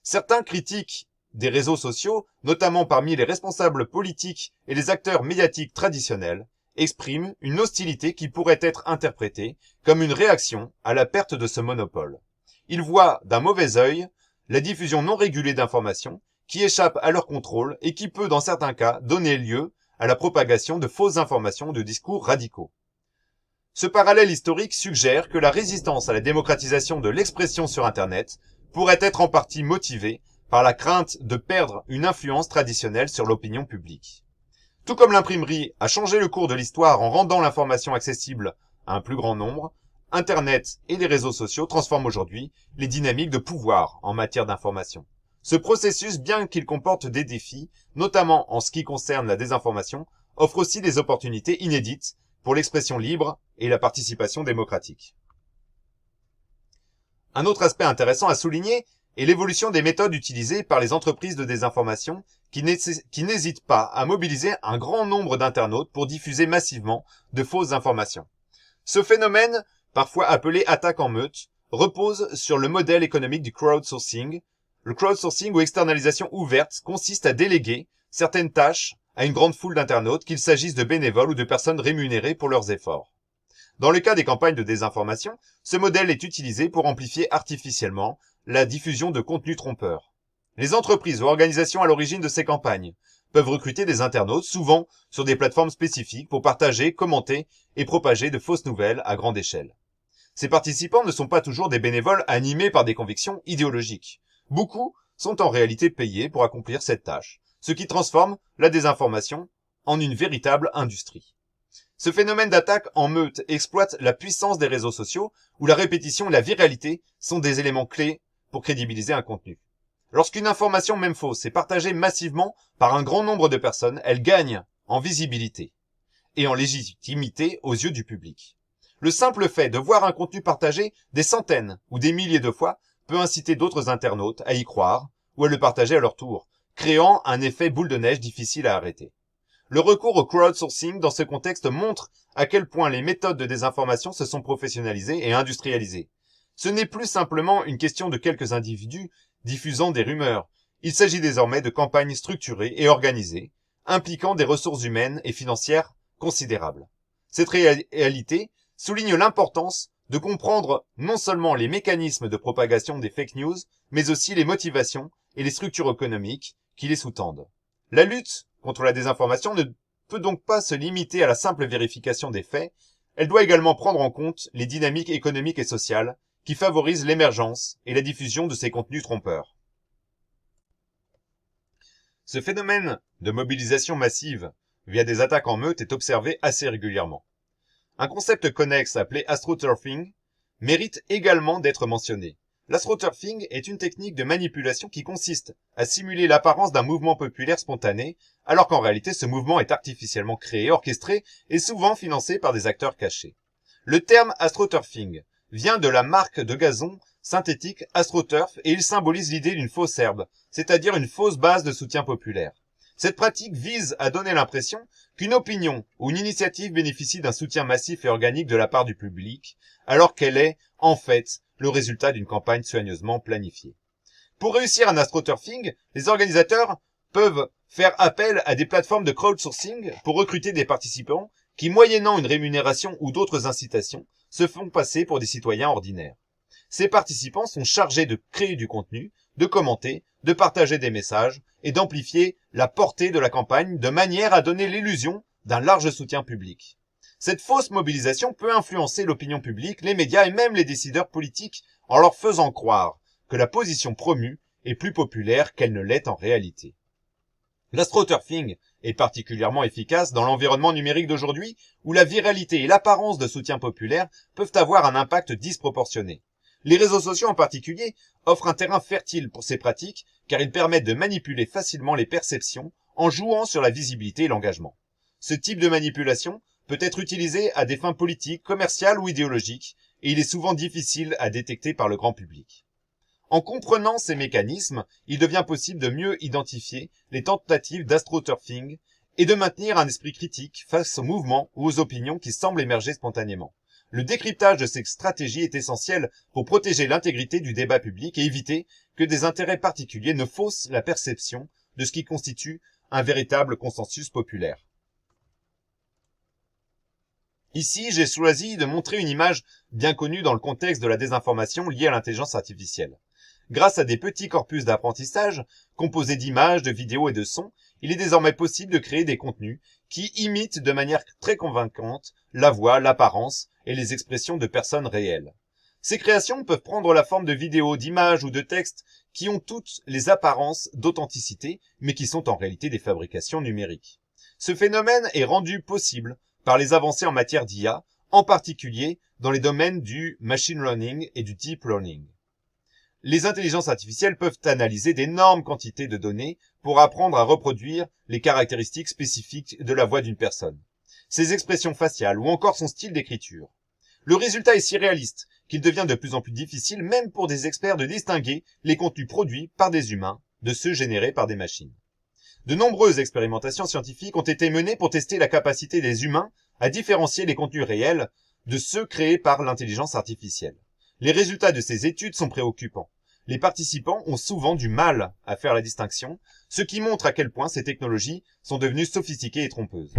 Certains critiques des réseaux sociaux, notamment parmi les responsables politiques et les acteurs médiatiques traditionnels, expriment une hostilité qui pourrait être interprétée comme une réaction à la perte de ce monopole. Ils voient d'un mauvais œil la diffusion non régulée d'informations qui échappent à leur contrôle et qui peut, dans certains cas, donner lieu à la propagation de fausses informations ou de discours radicaux. Ce parallèle historique suggère que la résistance à la démocratisation de l'expression sur Internet pourrait être en partie motivée par la crainte de perdre une influence traditionnelle sur l'opinion publique. Tout comme l'imprimerie a changé le cours de l'histoire en rendant l'information accessible à un plus grand nombre, Internet et les réseaux sociaux transforment aujourd'hui les dynamiques de pouvoir en matière d'information. Ce processus, bien qu'il comporte des défis, notamment en ce qui concerne la désinformation, offre aussi des opportunités inédites pour l'expression libre et la participation démocratique. Un autre aspect intéressant à souligner est l'évolution des méthodes utilisées par les entreprises de désinformation qui n'hésitent pas à mobiliser un grand nombre d'internautes pour diffuser massivement de fausses informations. Ce phénomène, parfois appelé attaque en meute, repose sur le modèle économique du crowdsourcing. Le crowdsourcing ou externalisation ouverte consiste à déléguer certaines tâches à une grande foule d'internautes, qu'il s'agisse de bénévoles ou de personnes rémunérées pour leurs efforts. Dans le cas des campagnes de désinformation, ce modèle est utilisé pour amplifier artificiellement la diffusion de contenus trompeurs. Les entreprises ou organisations à l'origine de ces campagnes peuvent recruter des internautes, souvent sur des plateformes spécifiques, pour partager, commenter et propager de fausses nouvelles à grande échelle. Ces participants ne sont pas toujours des bénévoles animés par des convictions idéologiques. Beaucoup sont en réalité payés pour accomplir cette tâche, ce qui transforme la désinformation en une véritable industrie. Ce phénomène d'attaque en meute exploite la puissance des réseaux sociaux où la répétition et la viralité sont des éléments clés pour crédibiliser un contenu. Lorsqu'une information, même fausse, est partagée massivement par un grand nombre de personnes, elle gagne en visibilité et en légitimité aux yeux du public. Le simple fait de voir un contenu partagé des centaines ou des milliers de fois peut inciter d'autres internautes à y croire ou à le partager à leur tour, créant un effet boule de neige difficile à arrêter. Le recours au crowdsourcing dans ce contexte montre à quel point les méthodes de désinformation se sont professionnalisées et industrialisées. Ce n'est plus simplement une question de quelques individus diffusant des rumeurs. Il s'agit désormais de campagnes structurées et organisées, impliquant des ressources humaines et financières considérables. Cette réalité souligne l'importance de comprendre non seulement les mécanismes de propagation des fake news, mais aussi les motivations et les structures économiques qui les sous-tendent. La lutte contre la désinformation ne peut donc pas se limiter à la simple vérification des faits, elle doit également prendre en compte les dynamiques économiques et sociales qui favorisent l'émergence et la diffusion de ces contenus trompeurs. Ce phénomène de mobilisation massive via des attaques en meute est observé assez régulièrement. Un concept connexe appelé astroturfing mérite également d'être mentionné. L'astroturfing est une technique de manipulation qui consiste à simuler l'apparence d'un mouvement populaire spontané, alors qu'en réalité ce mouvement est artificiellement créé, orchestré et souvent financé par des acteurs cachés. Le terme astroturfing vient de la marque de gazon synthétique AstroTurf et il symbolise l'idée d'une fausse herbe, c'est-à-dire une fausse base de soutien populaire. Cette pratique vise à donner l'impression qu'une opinion ou une initiative bénéficie d'un soutien massif et organique de la part du public, alors qu'elle est, en fait, le résultat d'une campagne soigneusement planifiée. Pour réussir un astroturfing, les organisateurs peuvent Faire appel à des plateformes de crowdsourcing pour recruter des participants qui, moyennant une rémunération ou d'autres incitations, se font passer pour des citoyens ordinaires. Ces participants sont chargés de créer du contenu, de commenter, de partager des messages et d'amplifier la portée de la campagne de manière à donner l'illusion d'un large soutien public. Cette fausse mobilisation peut influencer l'opinion publique, les médias et même les décideurs politiques en leur faisant croire que la position promue est plus populaire qu'elle ne l'est en réalité. L'astroturfing est particulièrement efficace dans l'environnement numérique d'aujourd'hui où la viralité et l'apparence de soutien populaire peuvent avoir un impact disproportionné. Les réseaux sociaux en particulier offrent un terrain fertile pour ces pratiques car ils permettent de manipuler facilement les perceptions en jouant sur la visibilité et l'engagement. Ce type de manipulation peut être utilisé à des fins politiques, commerciales ou idéologiques et il est souvent difficile à détecter par le grand public. En comprenant ces mécanismes, il devient possible de mieux identifier les tentatives d'astroturfing et de maintenir un esprit critique face aux mouvements ou aux opinions qui semblent émerger spontanément. Le décryptage de ces stratégies est essentiel pour protéger l'intégrité du débat public et éviter que des intérêts particuliers ne faussent la perception de ce qui constitue un véritable consensus populaire. Ici, j'ai choisi de montrer une image bien connue dans le contexte de la désinformation liée à l'intelligence artificielle. Grâce à des petits corpus d'apprentissage, composés d'images, de vidéos et de sons, il est désormais possible de créer des contenus qui imitent de manière très convaincante la voix, l'apparence et les expressions de personnes réelles. Ces créations peuvent prendre la forme de vidéos, d'images ou de textes qui ont toutes les apparences d'authenticité, mais qui sont en réalité des fabrications numériques. Ce phénomène est rendu possible par les avancées en matière d'IA, en particulier dans les domaines du machine learning et du deep learning. Les intelligences artificielles peuvent analyser d'énormes quantités de données pour apprendre à reproduire les caractéristiques spécifiques de la voix d'une personne, ses expressions faciales ou encore son style d'écriture. Le résultat est si réaliste qu'il devient de plus en plus difficile, même pour des experts, de distinguer les contenus produits par des humains de ceux générés par des machines. De nombreuses expérimentations scientifiques ont été menées pour tester la capacité des humains à différencier les contenus réels de ceux créés par l'intelligence artificielle. Les résultats de ces études sont préoccupants. Les participants ont souvent du mal à faire la distinction, ce qui montre à quel point ces technologies sont devenues sophistiquées et trompeuses.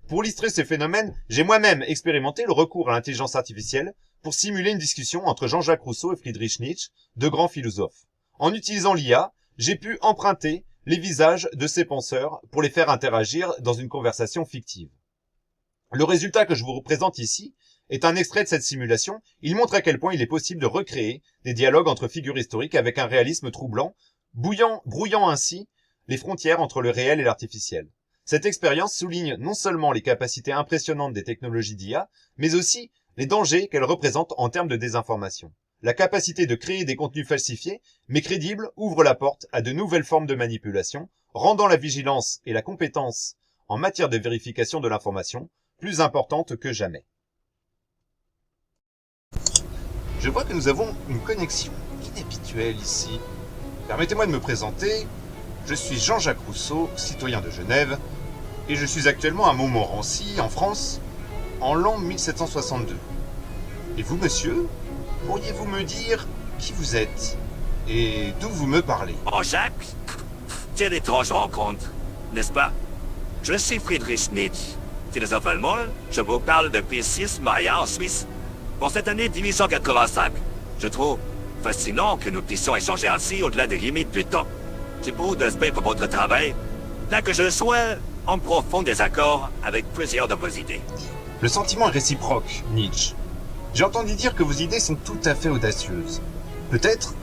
Pour illustrer ce phénomène, j'ai moi-même expérimenté le recours à l'intelligence artificielle pour simuler une discussion entre Jean-Jacques Rousseau et Friedrich Nietzsche, deux grands philosophes. En utilisant l'IA, j'ai pu emprunter les visages de ces penseurs pour les faire interagir dans une conversation fictive. Le résultat que je vous représente ici est un extrait de cette simulation. Il montre à quel point il est possible de recréer des dialogues entre figures historiques avec un réalisme troublant, brouillant ainsi les frontières entre le réel et l'artificiel. Cette expérience souligne non seulement les capacités impressionnantes des technologies d'IA, mais aussi les dangers qu'elles représentent en termes de désinformation. La capacité de créer des contenus falsifiés, mais crédibles, ouvre la porte à de nouvelles formes de manipulation, rendant la vigilance et la compétence en matière de vérification de l'information plus importantes que jamais. Je vois que nous avons une connexion inhabituelle ici. Permettez-moi de me présenter. Je suis Jean-Jacques Rousseau, citoyen de Genève, et je suis actuellement à Montmorency, en France, en l'an 1762. Et vous, monsieur, pourriez-vous me dire qui vous êtes et d'où vous me parlez?
Oh, Jacques, quelle étrange rencontre, n'est-ce pas? Je suis Friedrich Nietzsche, philosophe allemand. Je vous parle depuis 6 Maya en Suisse. Pour cette année 1885, je trouve fascinant que nous puissions échanger ainsi au-delà des limites du temps. J'ai beaucoup de respect pour votre travail, bien que je sois en profond désaccord avec plusieurs de vos idées.
Le sentiment est réciproque, Nietzsche. J'ai entendu dire que vos idées sont tout à fait audacieuses. Peut-être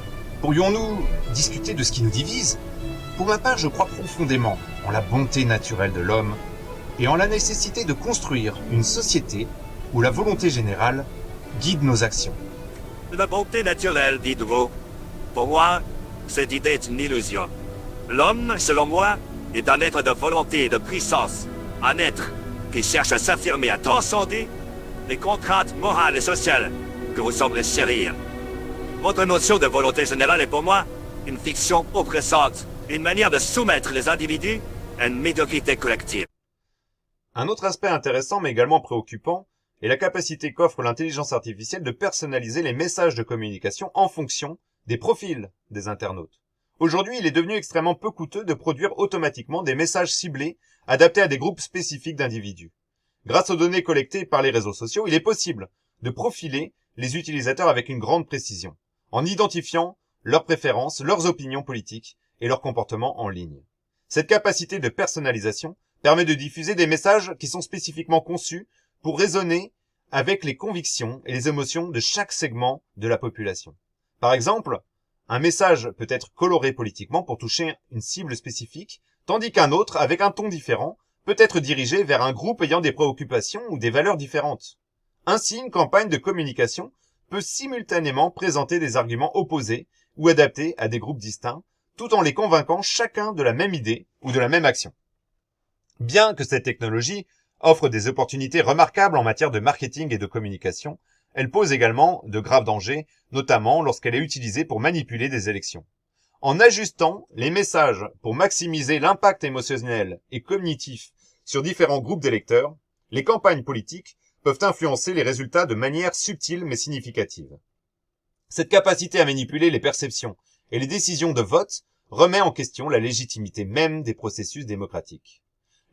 pourrions-nous discuter de ce qui nous divise? Pour ma part, je crois profondément en la bonté naturelle de l'homme et en la nécessité de construire une société où la volonté générale guide nos actions.
La bonté naturelle, dites-vous. Pour moi, cette idée est une illusion. L'homme, selon moi, est un être de volonté et de puissance. Un être qui cherche à s'affirmer, à transcender les contraintes morales et sociales que vous semblez chérir. Votre notion de volonté générale est pour moi une fiction oppressante, une manière de soumettre les individus à une médiocrité collective.
Un autre aspect intéressant mais également préoccupant est la capacité qu'offre l'intelligence artificielle de personnaliser les messages de communication en fonction des profils des internautes. Aujourd'hui, il est devenu extrêmement peu coûteux de produire automatiquement des messages ciblés adaptés à des groupes spécifiques d'individus. Grâce aux données collectées par les réseaux sociaux, il est possible de profiler les utilisateurs avec une grande précision, en identifiant leurs préférences, leurs opinions politiques et leurs comportements en ligne. Cette capacité de personnalisation permet de diffuser des messages qui sont spécifiquement conçus pour résonner avec les convictions et les émotions de chaque segment de la population. Par exemple, un message peut être coloré politiquement pour toucher une cible spécifique, tandis qu'un autre, avec un ton différent, peut être dirigé vers un groupe ayant des préoccupations ou des valeurs différentes. Ainsi, une campagne de communication peut simultanément présenter des arguments opposés ou adaptés à des groupes distincts, tout en les convainquant chacun de la même idée ou de la même action. Bien que cette technologie offre des opportunités remarquables en matière de marketing et de communication, elle pose également de graves dangers, notamment lorsqu'elle est utilisée pour manipuler des élections. En ajustant les messages pour maximiser l'impact émotionnel et cognitif sur différents groupes d'électeurs, les campagnes politiques peuvent influencer les résultats de manière subtile mais significative. Cette capacité à manipuler les perceptions et les décisions de vote remet en question la légitimité même des processus démocratiques.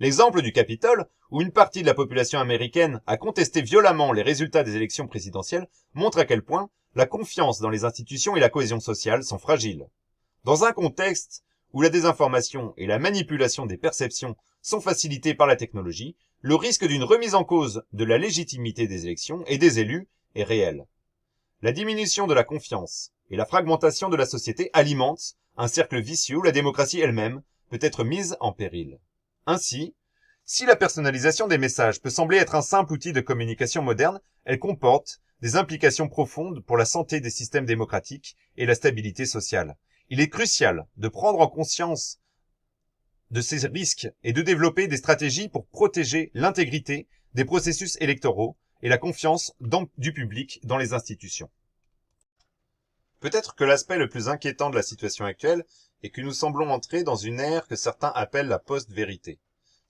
L'exemple du Capitole, où une partie de la population américaine a contesté violemment les résultats des élections présidentielles, montre à quel point la confiance dans les institutions et la cohésion sociale sont fragiles. Dans un contexte où la désinformation et la manipulation des perceptions sont facilitées par la technologie, le risque d'une remise en cause de la légitimité des élections et des élus est réel. La diminution de la confiance et la fragmentation de la société alimentent un cercle vicieux où la démocratie elle-même peut être mise en péril. Ainsi, si la personnalisation des messages peut sembler être un simple outil de communication moderne, elle comporte des implications profondes pour la santé des systèmes démocratiques et la stabilité sociale. Il est crucial de prendre en conscience de ces risques et de développer des stratégies pour protéger l'intégrité des processus électoraux et la confiance du public dans les institutions. Peut-être que l'aspect le plus inquiétant de la situation actuelle est que nous semblons entrer dans une ère que certains appellent la post-vérité.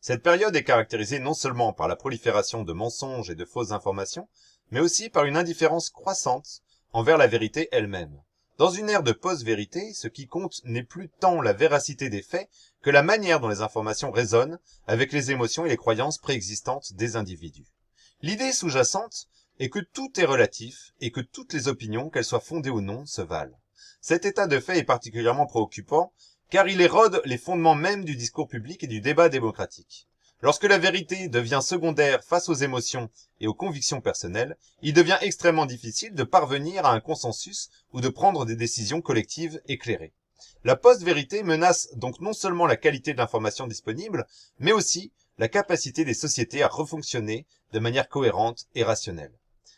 Cette période est caractérisée non seulement par la prolifération de mensonges et de fausses informations, mais aussi par une indifférence croissante envers la vérité elle-même. Dans une ère de post-vérité, ce qui compte n'est plus tant la véracité des faits que la manière dont les informations résonnent avec les émotions et les croyances préexistantes des individus. L'idée sous-jacente est que tout est relatif et que toutes les opinions, qu'elles soient fondées ou non, se valent. Cet état de fait est particulièrement préoccupant car il érode les fondements mêmes du discours public et du débat démocratique. Lorsque la vérité devient secondaire face aux émotions et aux convictions personnelles, il devient extrêmement difficile de parvenir à un consensus ou de prendre des décisions collectives éclairées. La post-vérité menace donc non seulement la qualité de l'information disponible, mais aussi la capacité des sociétés à refonctionner de manière cohérente et rationnelle.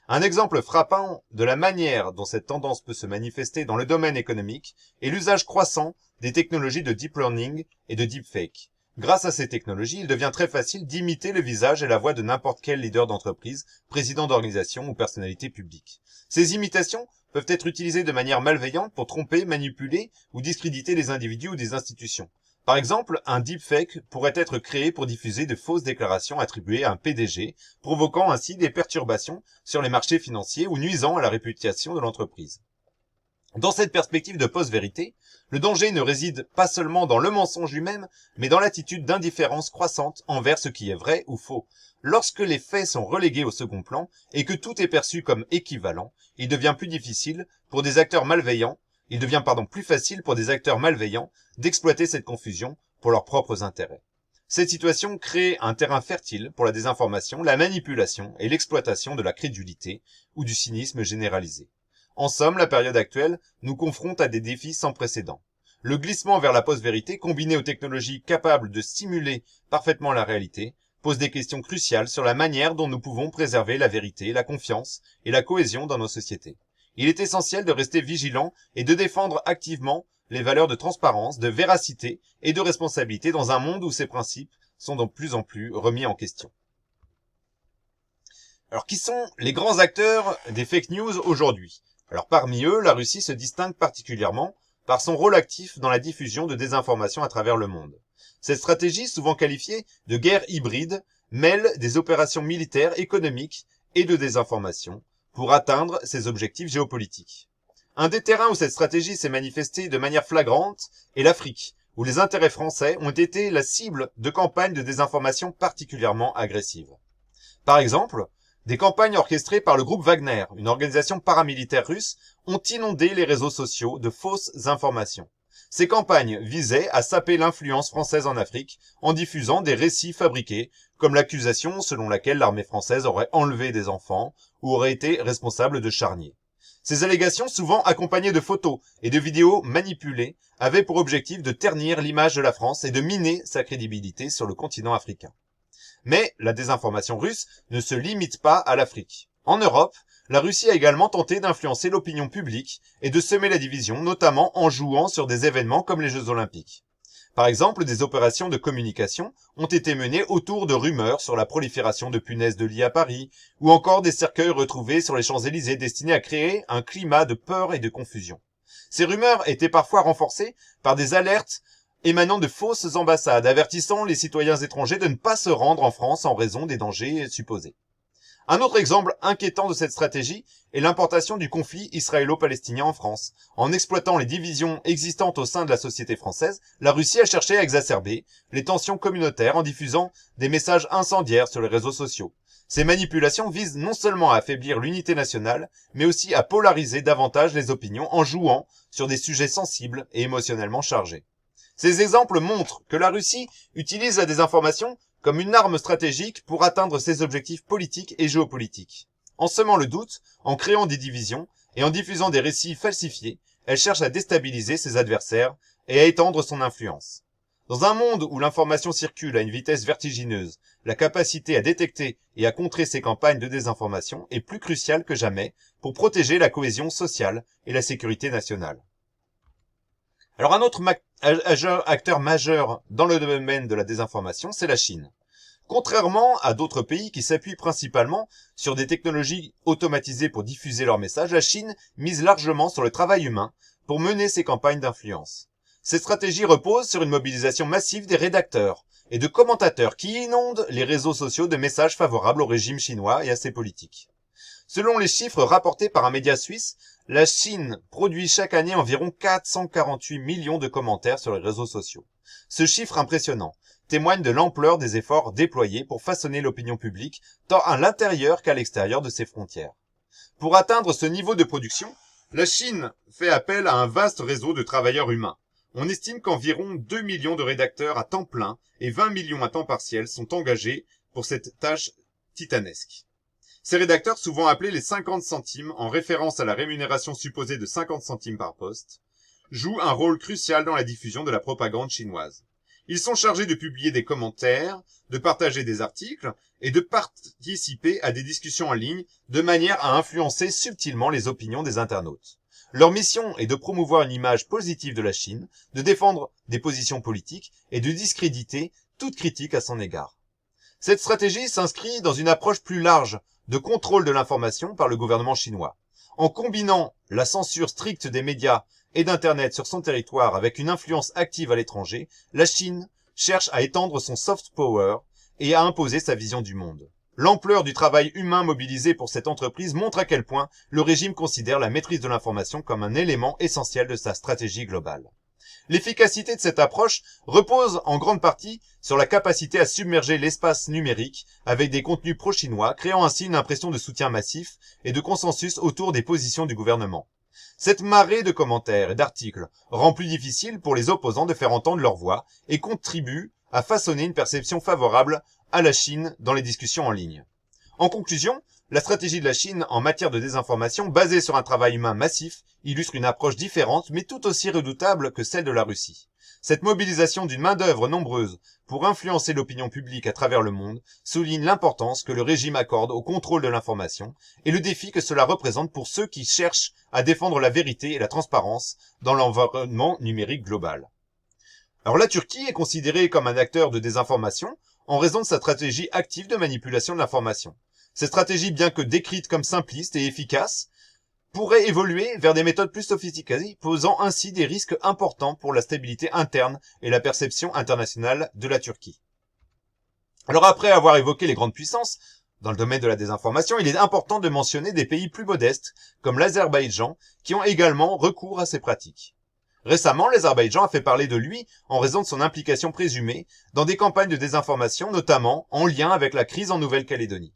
Un exemple frappant de la manière dont cette tendance peut se manifester dans le domaine économique est l'usage croissant des technologies de deep learning et de deepfake. Grâce à ces technologies, il devient très facile d'imiter le visage et la voix de n'importe quel leader d'entreprise, président d'organisation ou personnalité publique. Ces imitations peuvent être utilisées de manière malveillante pour tromper, manipuler ou discréditer des individus ou des institutions. Par exemple, un deepfake pourrait être créé pour diffuser de fausses déclarations attribuées à un PDG, provoquant ainsi des perturbations sur les marchés financiers ou nuisant à la réputation de l'entreprise. Dans cette perspective de post-vérité, le danger ne réside pas seulement dans le mensonge lui-même, mais dans l'attitude d'indifférence croissante envers ce qui est vrai ou faux. Lorsque les faits sont relégués au second plan et que tout est perçu comme équivalent, il devient plus facile pour des acteurs malveillants d'exploiter cette confusion pour leurs propres intérêts. Cette situation crée un terrain fertile pour la désinformation, la manipulation et l'exploitation de la crédulité ou du cynisme généralisé. En somme, la période actuelle nous confronte à des défis sans précédent. Le glissement vers la post-vérité, combiné aux technologies capables de simuler parfaitement la réalité, pose des questions cruciales sur la manière dont nous pouvons préserver la vérité, la confiance et la cohésion dans nos sociétés. Il est essentiel de rester vigilant et de défendre activement les valeurs de transparence, de véracité et de responsabilité dans un monde où ces principes sont de plus en plus remis en question. Alors, qui sont les grands acteurs des fake news aujourd'hui ? Alors, parmi eux, la Russie se distingue particulièrement par son rôle actif dans la diffusion de désinformation à travers le monde. Cette stratégie, souvent qualifiée de guerre hybride, mêle des opérations militaires, économiques et de désinformation pour atteindre ses objectifs géopolitiques. Un des terrains où cette stratégie s'est manifestée de manière flagrante est l'Afrique, où les intérêts français ont été la cible de campagnes de désinformation particulièrement agressives. Par exemple, des campagnes orchestrées par le groupe Wagner, une organisation paramilitaire russe, ont inondé les réseaux sociaux de fausses informations. Ces campagnes visaient à saper l'influence française en Afrique en diffusant des récits fabriqués, comme l'accusation selon laquelle l'armée française aurait enlevé des enfants ou aurait été responsable de charniers. Ces allégations, souvent accompagnées de photos et de vidéos manipulées, avaient pour objectif de ternir l'image de la France et de miner sa crédibilité sur le continent africain. Mais la désinformation russe ne se limite pas à l'Afrique. En Europe, la Russie a également tenté d'influencer l'opinion publique et de semer la division, notamment en jouant sur des événements comme les Jeux Olympiques. Par exemple, des opérations de communication ont été menées autour de rumeurs sur la prolifération de punaises de lit à Paris, ou encore des cercueils retrouvés sur les Champs-Élysées destinés à créer un climat de peur et de confusion. Ces rumeurs étaient parfois renforcées par des alertes émanant de fausses ambassades, avertissant les citoyens étrangers de ne pas se rendre en France en raison des dangers supposés. Un autre exemple inquiétant de cette stratégie est l'importation du conflit israélo-palestinien en France. En exploitant les divisions existantes au sein de la société française, la Russie a cherché à exacerber les tensions communautaires en diffusant des messages incendiaires sur les réseaux sociaux. Ces manipulations visent non seulement à affaiblir l'unité nationale, mais aussi à polariser davantage les opinions en jouant sur des sujets sensibles et émotionnellement chargés. Ces exemples montrent que la Russie utilise la désinformation comme une arme stratégique pour atteindre ses objectifs politiques et géopolitiques. En semant le doute, en créant des divisions et en diffusant des récits falsifiés, elle cherche à déstabiliser ses adversaires et à étendre son influence. Dans un monde où l'information circule à une vitesse vertigineuse, la capacité à détecter et à contrer ces campagnes de désinformation est plus cruciale que jamais pour protéger la cohésion sociale et la sécurité nationale. Alors un autre acteur majeur dans le domaine de la désinformation, c'est la Chine. Contrairement à d'autres pays qui s'appuient principalement sur des technologies automatisées pour diffuser leurs messages, la Chine mise largement sur le travail humain pour mener ses campagnes d'influence. Cette stratégie repose sur une mobilisation massive des rédacteurs et de commentateurs qui inondent les réseaux sociaux de messages favorables au régime chinois et à ses politiques. Selon les chiffres rapportés par un média suisse, la Chine produit chaque année environ 448 millions de commentaires sur les réseaux sociaux. Ce chiffre impressionnant témoigne de l'ampleur des efforts déployés pour façonner l'opinion publique tant à l'intérieur qu'à l'extérieur de ses frontières. Pour atteindre ce niveau de production, la Chine fait appel à un vaste réseau de travailleurs humains. On estime qu'environ 2 millions de rédacteurs à temps plein et 20 millions à temps partiel sont engagés pour cette tâche titanesque. Ces rédacteurs, souvent appelés les 50 centimes, en référence à la rémunération supposée de 50 centimes par poste, jouent un rôle crucial dans la diffusion de la propagande chinoise. Ils sont chargés de publier des commentaires, de partager des articles et de participer à des discussions en ligne de manière à influencer subtilement les opinions des internautes. Leur mission est de promouvoir une image positive de la Chine, de défendre des positions politiques et de discréditer toute critique à son égard. Cette stratégie s'inscrit dans une approche plus large de contrôle de l'information par le gouvernement chinois. En combinant la censure stricte des médias et d'Internet sur son territoire avec une influence active à l'étranger, la Chine cherche à étendre son soft power et à imposer sa vision du monde. L'ampleur du travail humain mobilisé pour cette entreprise montre à quel point le régime considère la maîtrise de l'information comme un élément essentiel de sa stratégie globale. L'efficacité de cette approche repose en grande partie sur la capacité à submerger l'espace numérique avec des contenus pro-chinois, créant ainsi une impression de soutien massif et de consensus autour des positions du gouvernement. Cette marée de commentaires et d'articles rend plus difficile pour les opposants de faire entendre leur voix et contribue à façonner une perception favorable à la Chine dans les discussions en ligne. En conclusion, la stratégie de la Chine en matière de désinformation, basée sur un travail humain massif, illustre une approche différente mais tout aussi redoutable que celle de la Russie. Cette mobilisation d'une main-d'œuvre nombreuse pour influencer l'opinion publique à travers le monde souligne l'importance que le régime accorde au contrôle de l'information et le défi que cela représente pour ceux qui cherchent à défendre la vérité et la transparence dans l'environnement numérique global. Alors la Turquie est considérée comme un acteur de désinformation en raison de sa stratégie active de manipulation de l'information. Cette stratégie, bien que décrite comme simpliste et efficace, pourrait évoluer vers des méthodes plus sophistiquées, posant ainsi des risques importants pour la stabilité interne et la perception internationale de la Turquie. Alors après avoir évoqué les grandes puissances, Dans le domaine de la désinformation, il est important de mentionner des pays plus modestes, comme l'Azerbaïdjan, qui ont également recours à ces pratiques. Récemment, l'Azerbaïdjan a fait parler de lui en raison de son implication présumée dans des campagnes de désinformation, notamment en lien avec la crise en Nouvelle-Calédonie.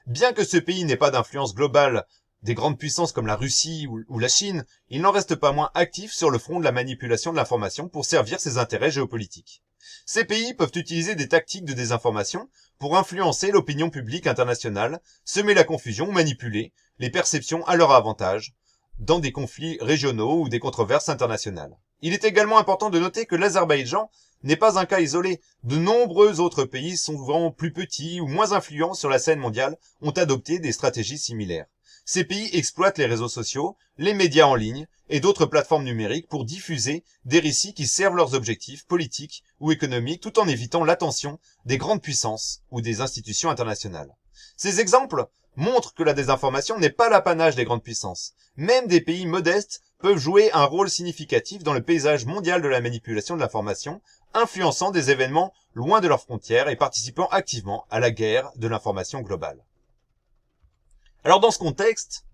Bien que ce pays n'ait pas d'influence globale des grandes puissances comme la Russie ou la Chine, il n'en reste pas moins actif sur le front de la manipulation de l'information pour servir ses intérêts géopolitiques. Ces pays peuvent utiliser des tactiques de désinformation pour influencer l'opinion publique internationale, semer la confusion ou manipuler les perceptions à leur avantage dans des conflits régionaux ou des controverses internationales. Il est également important de noter que l'Azerbaïdjan n'est pas un cas isolé. De nombreux autres pays, souvent plus petits ou moins influents sur la scène mondiale, ont adopté des stratégies similaires. Ces pays exploitent les réseaux sociaux, les médias en ligne et d'autres plateformes numériques pour diffuser des récits qui servent leurs objectifs politiques ou économiques tout en évitant l'attention des grandes puissances ou des institutions internationales. Ces exemples montrent que la désinformation n'est pas l'apanage des grandes puissances. Même des pays modestes peuvent jouer un rôle significatif dans le paysage mondial de la manipulation de l'information, influençant des événements loin de leurs frontières et participant activement à la guerre de l'information globale. Alors dans ce contexte,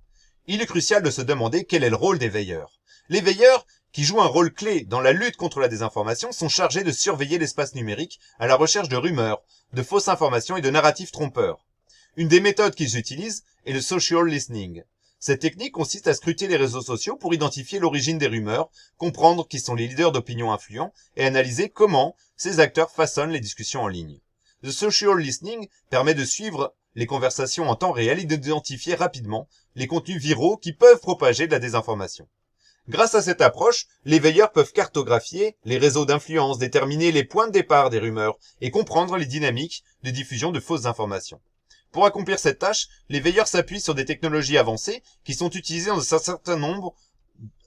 il est crucial de se demander quel est le rôle des veilleurs. Les veilleurs, qui jouent un rôle clé dans la lutte contre la désinformation, sont chargés de surveiller l'espace numérique à la recherche de rumeurs, de fausses informations et de narratifs trompeurs. Une des méthodes qu'ils utilisent est le social listening. Cette technique consiste à scruter les réseaux sociaux pour identifier l'origine des rumeurs, comprendre qui sont les leaders d'opinion influents et analyser comment ces acteurs façonnent les discussions en ligne. Le social listening permet de suivre les conversations en temps réel et d'identifier rapidement les contenus viraux qui peuvent propager de la désinformation. Grâce à cette approche, les veilleurs peuvent cartographier les réseaux d'influence, déterminer les points de départ des rumeurs et comprendre les dynamiques de diffusion de fausses informations. Pour accomplir cette tâche, les veilleurs s'appuient sur des technologies avancées qui sont utilisées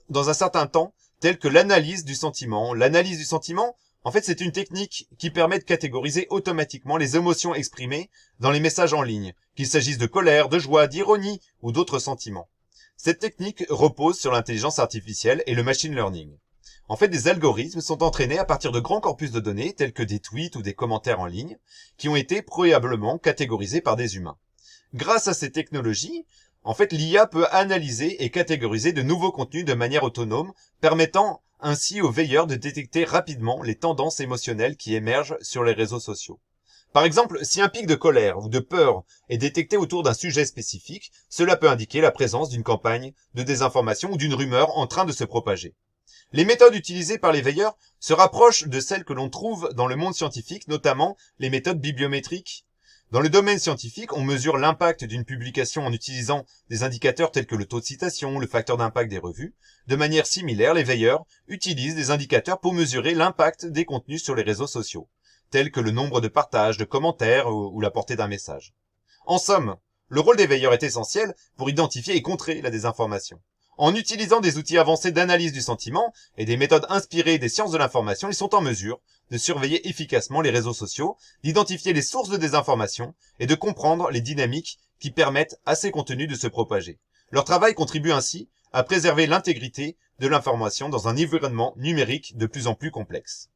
dans un certain temps, telles que l'analyse du sentiment. L'analyse du sentiment, en fait, c'est une technique qui permet de catégoriser automatiquement les émotions exprimées dans les messages en ligne, qu'il s'agisse de colère, de joie, d'ironie ou d'autres sentiments. Cette technique repose sur l'intelligence artificielle et le machine learning. En fait, des algorithmes sont entraînés à partir de grands corpus de données, tels que des tweets ou des commentaires en ligne, qui ont été préalablement catégorisés par des humains. Grâce à ces technologies, en fait, l'IA peut analyser et catégoriser de nouveaux contenus de manière autonome, permettant ainsi aux veilleurs de détecter rapidement les tendances émotionnelles qui émergent sur les réseaux sociaux. Par exemple, si un pic de colère ou de peur est détecté autour d'un sujet spécifique, cela peut indiquer la présence d'une campagne de désinformation ou d'une rumeur en train de se propager. Les méthodes utilisées par les veilleurs se rapprochent de celles que l'on trouve dans le monde scientifique, notamment les méthodes bibliométriques. Dans le domaine scientifique, on mesure l'impact d'une publication en utilisant des indicateurs tels que le taux de citation, le facteur d'impact des revues. De manière similaire, les veilleurs utilisent des indicateurs pour mesurer l'impact des contenus sur les réseaux sociaux, tels que le nombre de partages, de commentaires ou la portée d'un message. En somme, le rôle des veilleurs est essentiel pour identifier et contrer la désinformation. En utilisant des outils avancés d'analyse du sentiment et des méthodes inspirées des sciences de l'information, ils sont en mesure de surveiller efficacement les réseaux sociaux, d'identifier les sources de désinformation et de comprendre les dynamiques qui permettent à ces contenus de se propager. Leur travail contribue ainsi à préserver l'intégrité de l'information dans un environnement numérique de plus en plus complexe.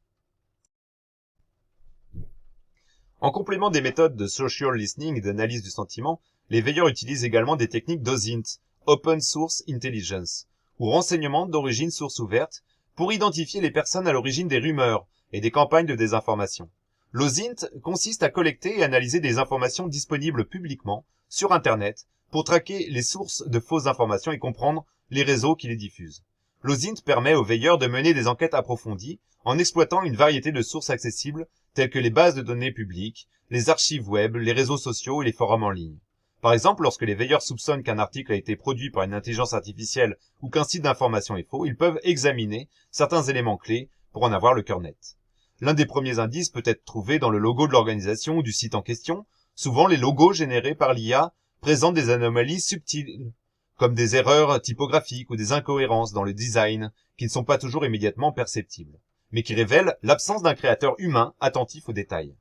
En complément des méthodes de social listening et d'analyse du sentiment, les veilleurs utilisent également des techniques d'OSINT, Open Source Intelligence, ou renseignements d'origine source ouverte, pour identifier les personnes à l'origine des rumeurs et des campagnes de désinformation. L'OSINT consiste à collecter et analyser des informations disponibles publiquement sur Internet pour traquer les sources de fausses informations et comprendre les réseaux qui les diffusent. L'OSINT permet aux veilleurs de mener des enquêtes approfondies en exploitant une variété de sources accessibles telles que les bases de données publiques, les archives web, les réseaux sociaux et les forums en ligne. Par exemple, lorsque les veilleurs soupçonnent qu'un article a été produit par une intelligence artificielle ou qu'un site d'information est faux, ils peuvent examiner certains éléments clés pour en avoir le cœur net. L'un des premiers indices peut être trouvé dans le logo de l'organisation ou du site en question. Souvent, les logos générés par l'IA présentent des anomalies subtiles, comme des erreurs typographiques ou des incohérences dans le design qui ne sont pas toujours immédiatement perceptibles, mais qui révèlent l'absence d'un créateur humain attentif aux détails.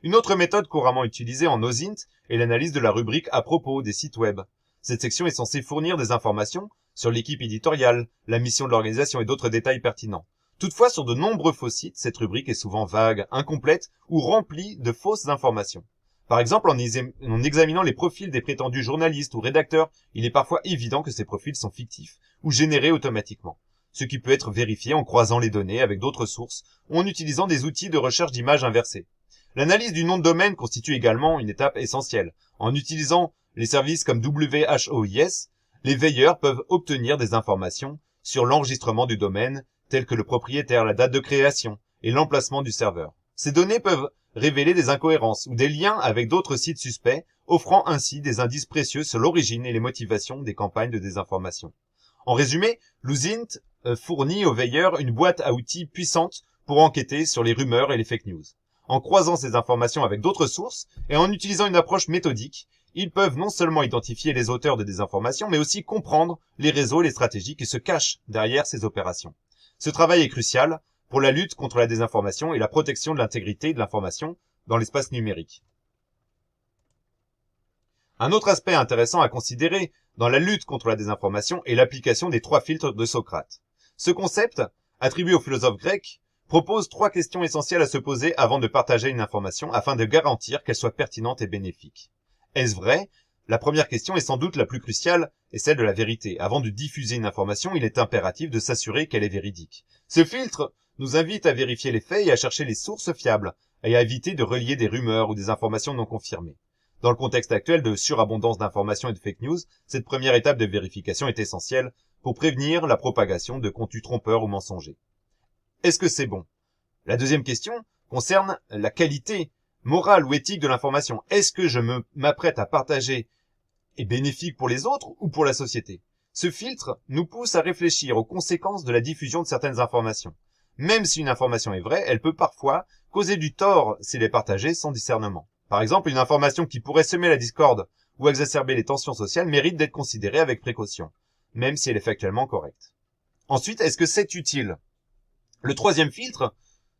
Une autre méthode couramment utilisée en OSINT est l'analyse de la rubrique à propos des sites web. Cette section est censée fournir des informations sur l'équipe éditoriale, la mission de l'organisation et d'autres détails pertinents. Toutefois, sur de nombreux faux sites, cette rubrique est souvent vague, incomplète ou remplie de fausses informations. Par exemple, en examinant les profils des prétendus journalistes ou rédacteurs, il est parfois évident que ces profils sont fictifs ou générés automatiquement, ce qui peut être vérifié en croisant les données avec d'autres sources ou en utilisant des outils de recherche d'images inversées. L'analyse du nom de domaine constitue également une étape essentielle. En utilisant les services comme WHOIS, les veilleurs peuvent obtenir des informations sur l'enregistrement du domaine, telles que le propriétaire, la date de création et l'emplacement du serveur. Ces données peuvent révéler des incohérences ou des liens avec d'autres sites suspects, offrant ainsi des indices précieux sur l'origine et les motivations des campagnes de désinformation. En résumé, l'USINT fournit aux veilleurs une boîte à outils puissante pour enquêter sur les rumeurs et les fake news. En croisant ces informations avec d'autres sources et en utilisant une approche méthodique, ils peuvent non seulement identifier les auteurs de désinformation, mais aussi comprendre les réseaux et les stratégies qui se cachent derrière ces opérations. Ce travail est crucial pour la lutte contre la désinformation et la protection de l'intégrité de l'information dans l'espace numérique. Un autre aspect intéressant à considérer dans la lutte contre la désinformation est l'application des 3 filtres de Socrate. Ce concept, attribué au philosophe grec, propose 3 questions essentielles à se poser avant de partager une information afin de garantir qu'elle soit pertinente et bénéfique. Est-ce vrai? La première question est sans doute la plus cruciale et celle de la vérité. Avant de diffuser une information, il est impératif de s'assurer qu'elle est véridique. Ce filtre nous invite à vérifier les faits et à chercher les sources fiables et à éviter de relier des rumeurs ou des informations non confirmées. Dans le contexte actuel de surabondance d'informations et de fake news, cette première étape de vérification est essentielle pour prévenir la propagation de contenus trompeurs ou mensongers. Est-ce que c'est bon? La deuxième question concerne la qualité morale ou éthique de l'information. Est-ce que je m'apprête à partager est bénéfique pour les autres ou pour la société? Ce filtre nous pousse à réfléchir aux conséquences de la diffusion de certaines informations. Même si une information est vraie, elle peut parfois causer du tort si elle est partagée sans discernement. Par exemple, une information qui pourrait semer la discorde ou exacerber les tensions sociales mérite d'être considérée avec précaution, même si elle est factuellement correcte. Ensuite, est-ce que c'est utile? Le troisième filtre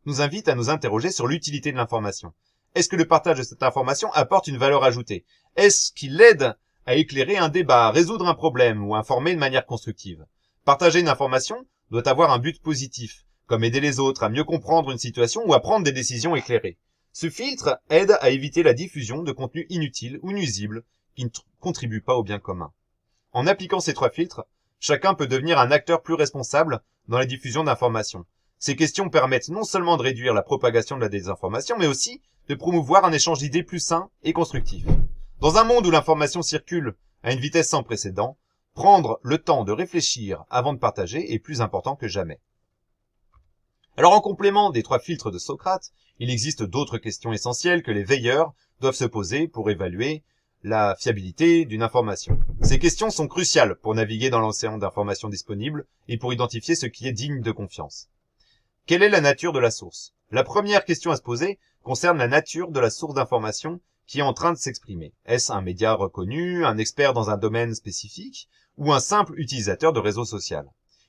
nous invite à nous interroger sur l'utilité de l'information. Est-ce que le partage de cette information apporte une valeur ajoutée? Est-ce qu'il aide à éclairer un débat, à résoudre un problème ou à informer de manière constructive? Partager une information doit avoir un but positif, comme aider les autres à mieux comprendre une situation ou à prendre des décisions éclairées. Ce filtre aide à éviter la diffusion de contenus inutiles ou nuisibles qui ne contribuent pas au bien commun. En appliquant ces 3 filtres, chacun peut devenir un acteur plus responsable dans la diffusion d'informations. Ces questions permettent non seulement de réduire la propagation de la désinformation, mais aussi de promouvoir un échange d'idées plus sain et constructif. Dans un monde où l'information circule à une vitesse sans précédent, prendre le temps de réfléchir avant de partager est plus important que jamais. Alors en complément des 3 filtres de Socrate, il existe d'autres questions essentielles que les veilleurs doivent se poser pour évaluer la fiabilité d'une information. Ces questions sont cruciales pour naviguer dans l'océan d'informations disponibles et pour identifier ce qui est digne de confiance. Quelle est la nature de la source? La première question à se poser concerne la nature de la source d'information qui est en train de s'exprimer. Est-ce un média reconnu, un expert dans un domaine spécifique ou un simple utilisateur de réseau social?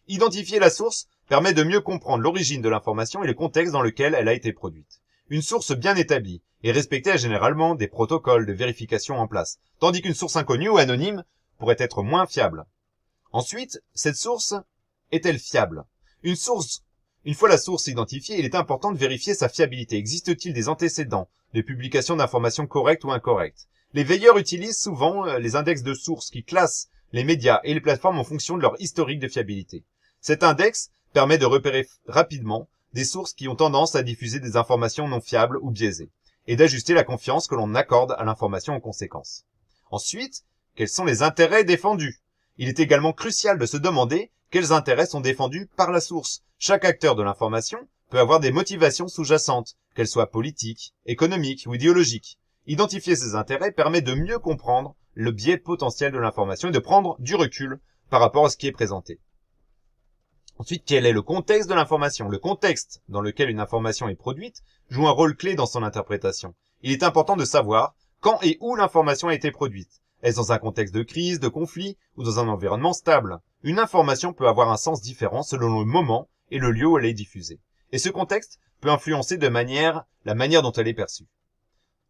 Identifier la source permet de mieux comprendre l'origine de l'information et le contexte dans lequel elle a été produite. Une source bien établie et respectée a généralement des protocoles de vérification en place, tandis qu'une source inconnue ou anonyme pourrait être moins fiable. Ensuite, cette source est-elle fiable? Une fois la source identifiée, il est important de vérifier sa fiabilité. Existe-t-il des antécédents de publication d'informations correctes ou incorrectes? Les veilleurs utilisent souvent les index de sources qui classent les médias et les plateformes en fonction de leur historique de fiabilité. Cet index permet de repérer rapidement des sources qui ont tendance à diffuser des informations non fiables ou biaisées, et d'ajuster la confiance que l'on accorde à l'information en conséquence. Ensuite, quels sont les intérêts défendus? Il est également crucial de se demander quels intérêts sont défendus par la source. Chaque acteur de l'information peut avoir des motivations sous-jacentes, qu'elles soient politiques, économiques ou idéologiques. Identifier ces intérêts permet de mieux comprendre le biais potentiel de l'information et de prendre du recul par rapport à ce qui est présenté. Ensuite, quel est le contexte de l'information? Le contexte dans lequel une information est produite joue un rôle clé dans son interprétation. Il est important de savoir quand et où l'information a été produite. Est-ce dans un contexte de crise, de conflit ou dans un environnement stable? Une information peut avoir un sens différent selon le moment et le lieu où elle est diffusée. Et ce contexte peut influencer la manière dont elle est perçue.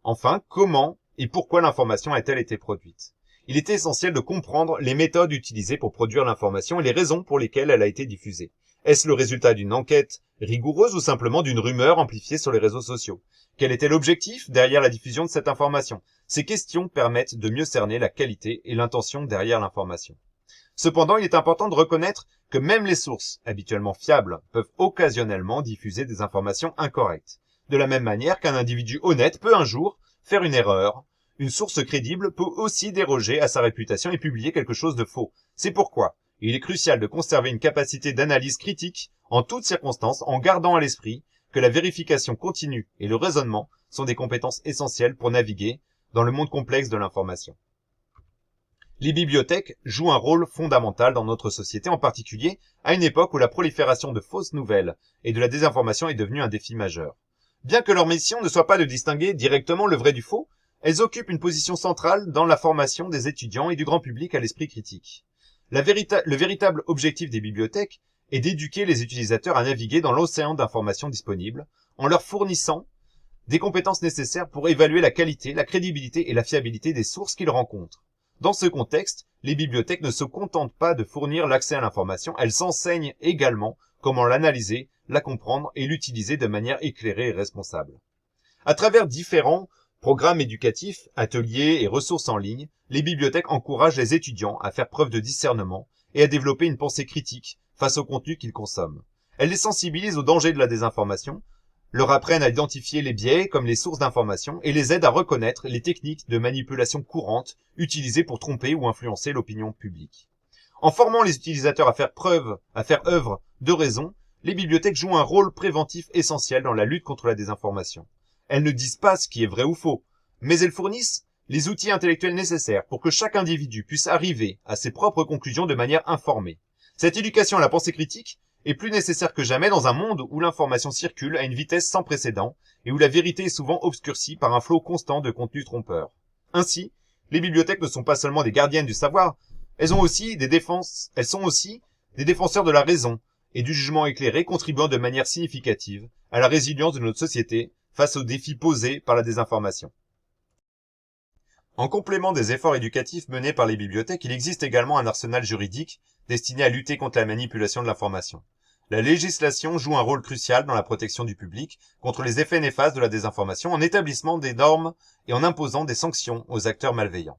Enfin, comment et pourquoi l'information a-t-elle été produite? Il est essentiel de comprendre les méthodes utilisées pour produire l'information et les raisons pour lesquelles elle a été diffusée. Est-ce le résultat d'une enquête rigoureuse ou simplement d'une rumeur amplifiée sur les réseaux sociaux? Quel était l'objectif derrière la diffusion de cette information? Ces questions permettent de mieux cerner la qualité et l'intention derrière l'information. Cependant, il est important de reconnaître que même les sources habituellement fiables peuvent occasionnellement diffuser des informations incorrectes. De la même manière qu'un individu honnête peut un jour faire une erreur, une source crédible peut aussi déroger à sa réputation et publier quelque chose de faux. C'est pourquoi il est crucial de conserver une capacité d'analyse critique en toutes circonstances en gardant à l'esprit que la vérification continue et le raisonnement sont des compétences essentielles pour naviguer dans le monde complexe de l'information. Les bibliothèques jouent un rôle fondamental dans notre société, en particulier à une époque où la prolifération de fausses nouvelles et de la désinformation est devenue un défi majeur. Bien que leur mission ne soit pas de distinguer directement le vrai du faux, elles occupent une position centrale dans la formation des étudiants et du grand public à l'esprit critique. Le véritable objectif des bibliothèques est d'éduquer les utilisateurs à naviguer dans l'océan d'informations disponibles en leur fournissant des compétences nécessaires pour évaluer la qualité, la crédibilité et la fiabilité des sources qu'ils rencontrent. Dans ce contexte, les bibliothèques ne se contentent pas de fournir l'accès à l'information, elles enseignent également comment l'analyser, la comprendre et l'utiliser de manière éclairée et responsable. À travers différents programmes éducatifs, ateliers et ressources en ligne, les bibliothèques encouragent les étudiants à faire preuve de discernement et à développer une pensée critique face au contenu qu'ils consomment. Elles les sensibilisent aux dangers de la désinformation, leur apprennent à identifier les biais comme les sources d'information et les aident à reconnaître les techniques de manipulation courantes utilisées pour tromper ou influencer l'opinion publique. En formant les utilisateurs à faire œuvre de raison, les bibliothèques jouent un rôle préventif essentiel dans la lutte contre la désinformation. Elles ne disent pas ce qui est vrai ou faux, mais elles fournissent les outils intellectuels nécessaires pour que chaque individu puisse arriver à ses propres conclusions de manière informée. Cette éducation à la pensée critique est plus nécessaire que jamais dans un monde où l'information circule à une vitesse sans précédent et où la vérité est souvent obscurcie par un flot constant de contenus trompeurs. Ainsi, les bibliothèques ne sont pas seulement des gardiennes du savoir, elles sont aussi des défenseurs de la raison et du jugement éclairé, contribuant de manière significative à la résilience de notre société face aux défis posés par la désinformation. En complément des efforts éducatifs menés par les bibliothèques, il existe également un arsenal juridique destiné à lutter contre la manipulation de l'information. La législation joue un rôle crucial dans la protection du public contre les effets néfastes de la désinformation en établissant des normes et en imposant des sanctions aux acteurs malveillants.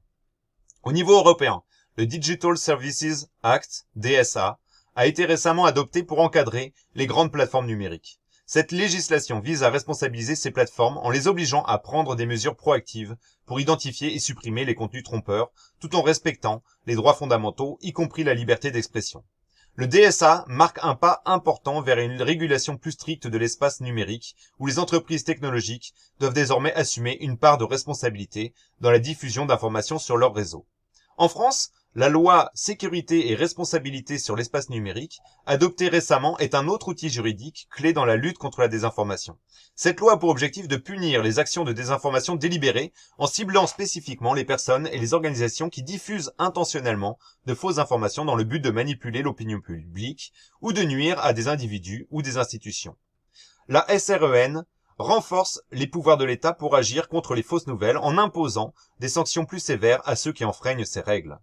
Au niveau européen, le Digital Services Act, DSA, a été récemment adopté pour encadrer les grandes plateformes numériques. Cette législation vise à responsabiliser ces plateformes en les obligeant à prendre des mesures proactives pour identifier et supprimer les contenus trompeurs, tout en respectant les droits fondamentaux, y compris la liberté d'expression. Le DSA marque un pas important vers une régulation plus stricte de l'espace numérique, où les entreprises technologiques doivent désormais assumer une part de responsabilité dans la diffusion d'informations sur leur réseau. En France, la loi Sécurité et responsabilité sur l'espace numérique, adoptée récemment, est un autre outil juridique clé dans la lutte contre la désinformation. Cette loi a pour objectif de punir les actions de désinformation délibérées en ciblant spécifiquement les personnes et les organisations qui diffusent intentionnellement de fausses informations dans le but de manipuler l'opinion publique ou de nuire à des individus ou des institutions. La SREN renforce les pouvoirs de l'État pour agir contre les fausses nouvelles en imposant des sanctions plus sévères à ceux qui enfreignent ces règles.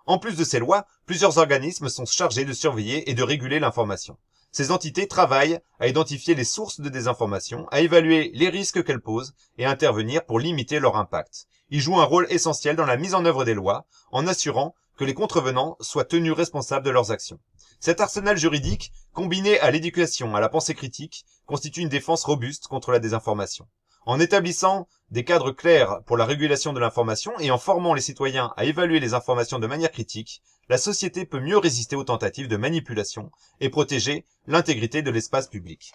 En plus de ces lois, plusieurs organismes sont chargés de surveiller et de réguler l'information. Ces entités travaillent à identifier les sources de désinformation, à évaluer les risques qu'elles posent et à intervenir pour limiter leur impact. Ils jouent un rôle essentiel dans la mise en œuvre des lois, en assurant que les contrevenants soient tenus responsables de leurs actions. Cet arsenal juridique, combiné à l'éducation, à la pensée critique, constitue une défense robuste contre la désinformation. En établissant des cadres clairs pour la régulation de l'information et en formant les citoyens à évaluer les informations de manière critique, la société peut mieux résister aux tentatives de manipulation et protéger l'intégrité de l'espace public.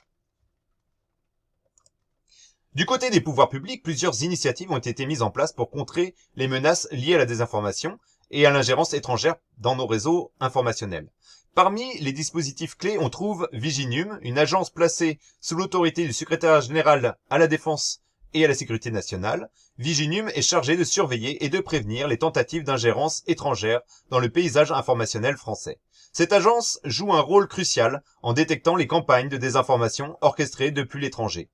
Du côté des pouvoirs publics, plusieurs initiatives ont été mises en place pour contrer les menaces liées à la désinformation et à l'ingérence étrangère dans nos réseaux informationnels. Parmi les dispositifs clés, on trouve Viginum, une agence placée sous l'autorité du secrétaire général à la Défense et à la Sécurité nationale. Viginum est chargé de surveiller et de prévenir les tentatives d'ingérence étrangère dans le paysage informationnel français. Cette agence joue un rôle crucial en détectant les campagnes de désinformation orchestrées depuis l'étranger,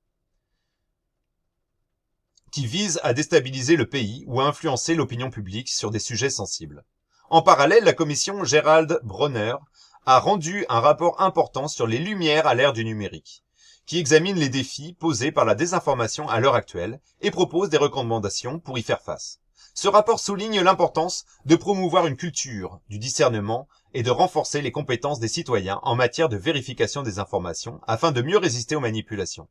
qui visent à déstabiliser le pays ou à influencer l'opinion publique sur des sujets sensibles. En parallèle, la commission Gerald Bronner a rendu un rapport important sur les lumières à l'ère du numérique, qui examine les défis posés par la désinformation à l'heure actuelle et propose des recommandations pour y faire face. Ce rapport souligne l'importance de promouvoir une culture du discernement et de renforcer les compétences des citoyens en matière de vérification des informations afin de mieux résister aux manipulations.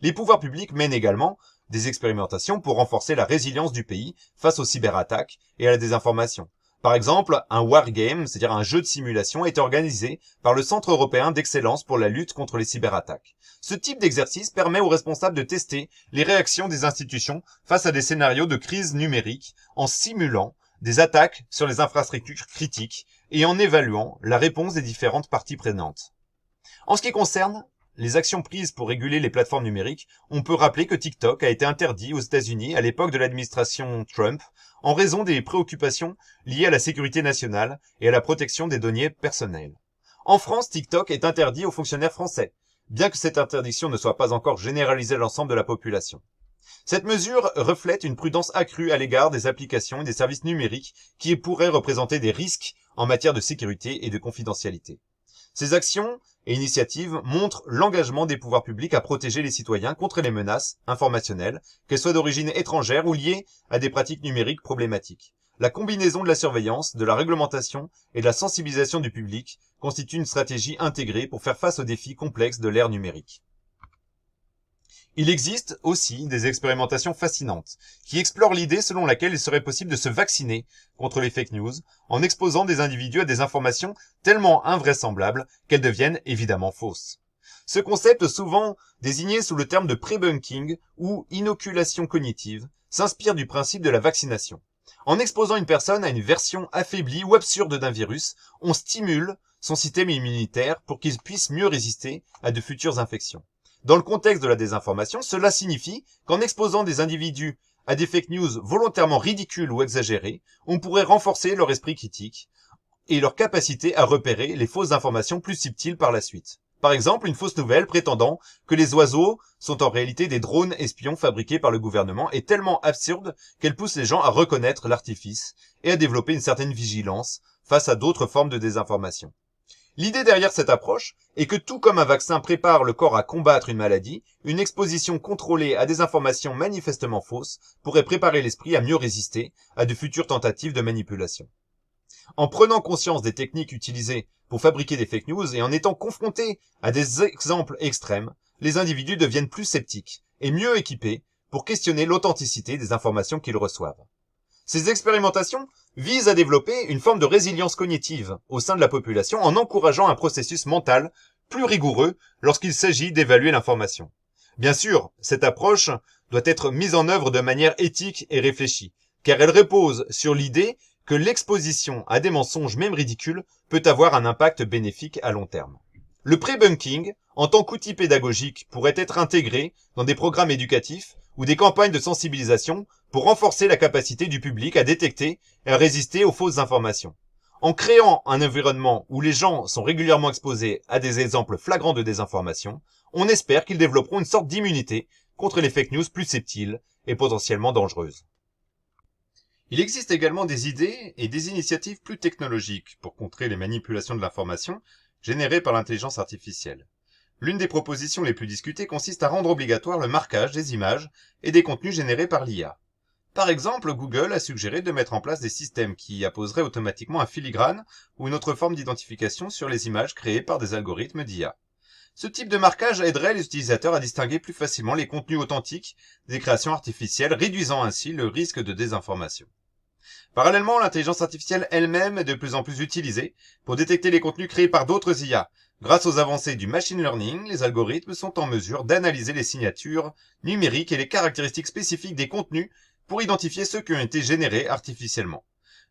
Les pouvoirs publics mènent également des expérimentations pour renforcer la résilience du pays face aux cyberattaques et à la désinformation. Par exemple, un wargame, c'est-à-dire un jeu de simulation, est organisé par le Centre européen d'excellence pour la lutte contre les cyberattaques. Ce type d'exercice permet aux responsables de tester les réactions des institutions face à des scénarios de crise numérique en simulant des attaques sur les infrastructures critiques et en évaluant la réponse des différentes parties prenantes. En ce qui concerne les actions prises pour réguler les plateformes numériques, on peut rappeler que TikTok a été interdit aux États-Unis à l'époque de l'administration Trump en raison des préoccupations liées à la sécurité nationale et à la protection des données personnelles. En France, TikTok est interdit aux fonctionnaires français, bien que cette interdiction ne soit pas encore généralisée à l'ensemble de la population. Cette mesure reflète une prudence accrue à l'égard des applications et des services numériques qui pourraient représenter des risques en matière de sécurité et de confidentialité. Ces actions et initiatives montrent l'engagement des pouvoirs publics à protéger les citoyens contre les menaces informationnelles, qu'elles soient d'origine étrangère ou liées à des pratiques numériques problématiques. La combinaison de la surveillance, de la réglementation et de la sensibilisation du public constitue une stratégie intégrée pour faire face aux défis complexes de l'ère numérique. Il existe aussi des expérimentations fascinantes qui explorent l'idée selon laquelle il serait possible de se vacciner contre les fake news en exposant des individus à des informations tellement invraisemblables qu'elles deviennent évidemment fausses. Ce concept, souvent désigné sous le terme de pré-bunking ou inoculation cognitive, s'inspire du principe de la vaccination. En exposant une personne à une version affaiblie ou absurde d'un virus, on stimule son système immunitaire pour qu'il puisse mieux résister à de futures infections. Dans le contexte de la désinformation, cela signifie qu'en exposant des individus à des fake news volontairement ridicules ou exagérées, on pourrait renforcer leur esprit critique et leur capacité à repérer les fausses informations plus subtiles par la suite. Par exemple, une fausse nouvelle prétendant que les oiseaux sont en réalité des drones espions fabriqués par le gouvernement est tellement absurde qu'elle pousse les gens à reconnaître l'artifice et à développer une certaine vigilance face à d'autres formes de désinformation. L'idée derrière cette approche est que tout comme un vaccin prépare le corps à combattre une maladie, une exposition contrôlée à des informations manifestement fausses pourrait préparer l'esprit à mieux résister à de futures tentatives de manipulation. En prenant conscience des techniques utilisées pour fabriquer des fake news et en étant confrontés à des exemples extrêmes, les individus deviennent plus sceptiques et mieux équipés pour questionner l'authenticité des informations qu'ils reçoivent. Ces expérimentations visent à développer une forme de résilience cognitive au sein de la population en encourageant un processus mental plus rigoureux lorsqu'il s'agit d'évaluer l'information. Bien sûr, cette approche doit être mise en œuvre de manière éthique et réfléchie, car elle repose sur l'idée que l'exposition à des mensonges même ridicules peut avoir un impact bénéfique à long terme. Le pré-bunking, en tant qu'outil pédagogique, pourrait être intégré dans des programmes éducatifs ou des campagnes de sensibilisation pour renforcer la capacité du public à détecter et à résister aux fausses informations. En créant un environnement où les gens sont régulièrement exposés à des exemples flagrants de désinformation, on espère qu'ils développeront une sorte d'immunité contre les fake news plus subtiles et potentiellement dangereuses. Il existe également des idées et des initiatives plus technologiques pour contrer les manipulations de l'information générées par l'intelligence artificielle. L'une des propositions les plus discutées consiste à rendre obligatoire le marquage des images et des contenus générés par l'IA. Par exemple, Google a suggéré de mettre en place des systèmes qui apposeraient automatiquement un filigrane ou une autre forme d'identification sur les images créées par des algorithmes d'IA. Ce type de marquage aiderait les utilisateurs à distinguer plus facilement les contenus authentiques des créations artificielles, réduisant ainsi le risque de désinformation. Parallèlement, l'intelligence artificielle elle-même est de plus en plus utilisée pour détecter les contenus créés par d'autres IA. Grâce aux avancées du machine learning, les algorithmes sont en mesure d'analyser les signatures numériques et les caractéristiques spécifiques des contenus pour identifier ceux qui ont été générés artificiellement.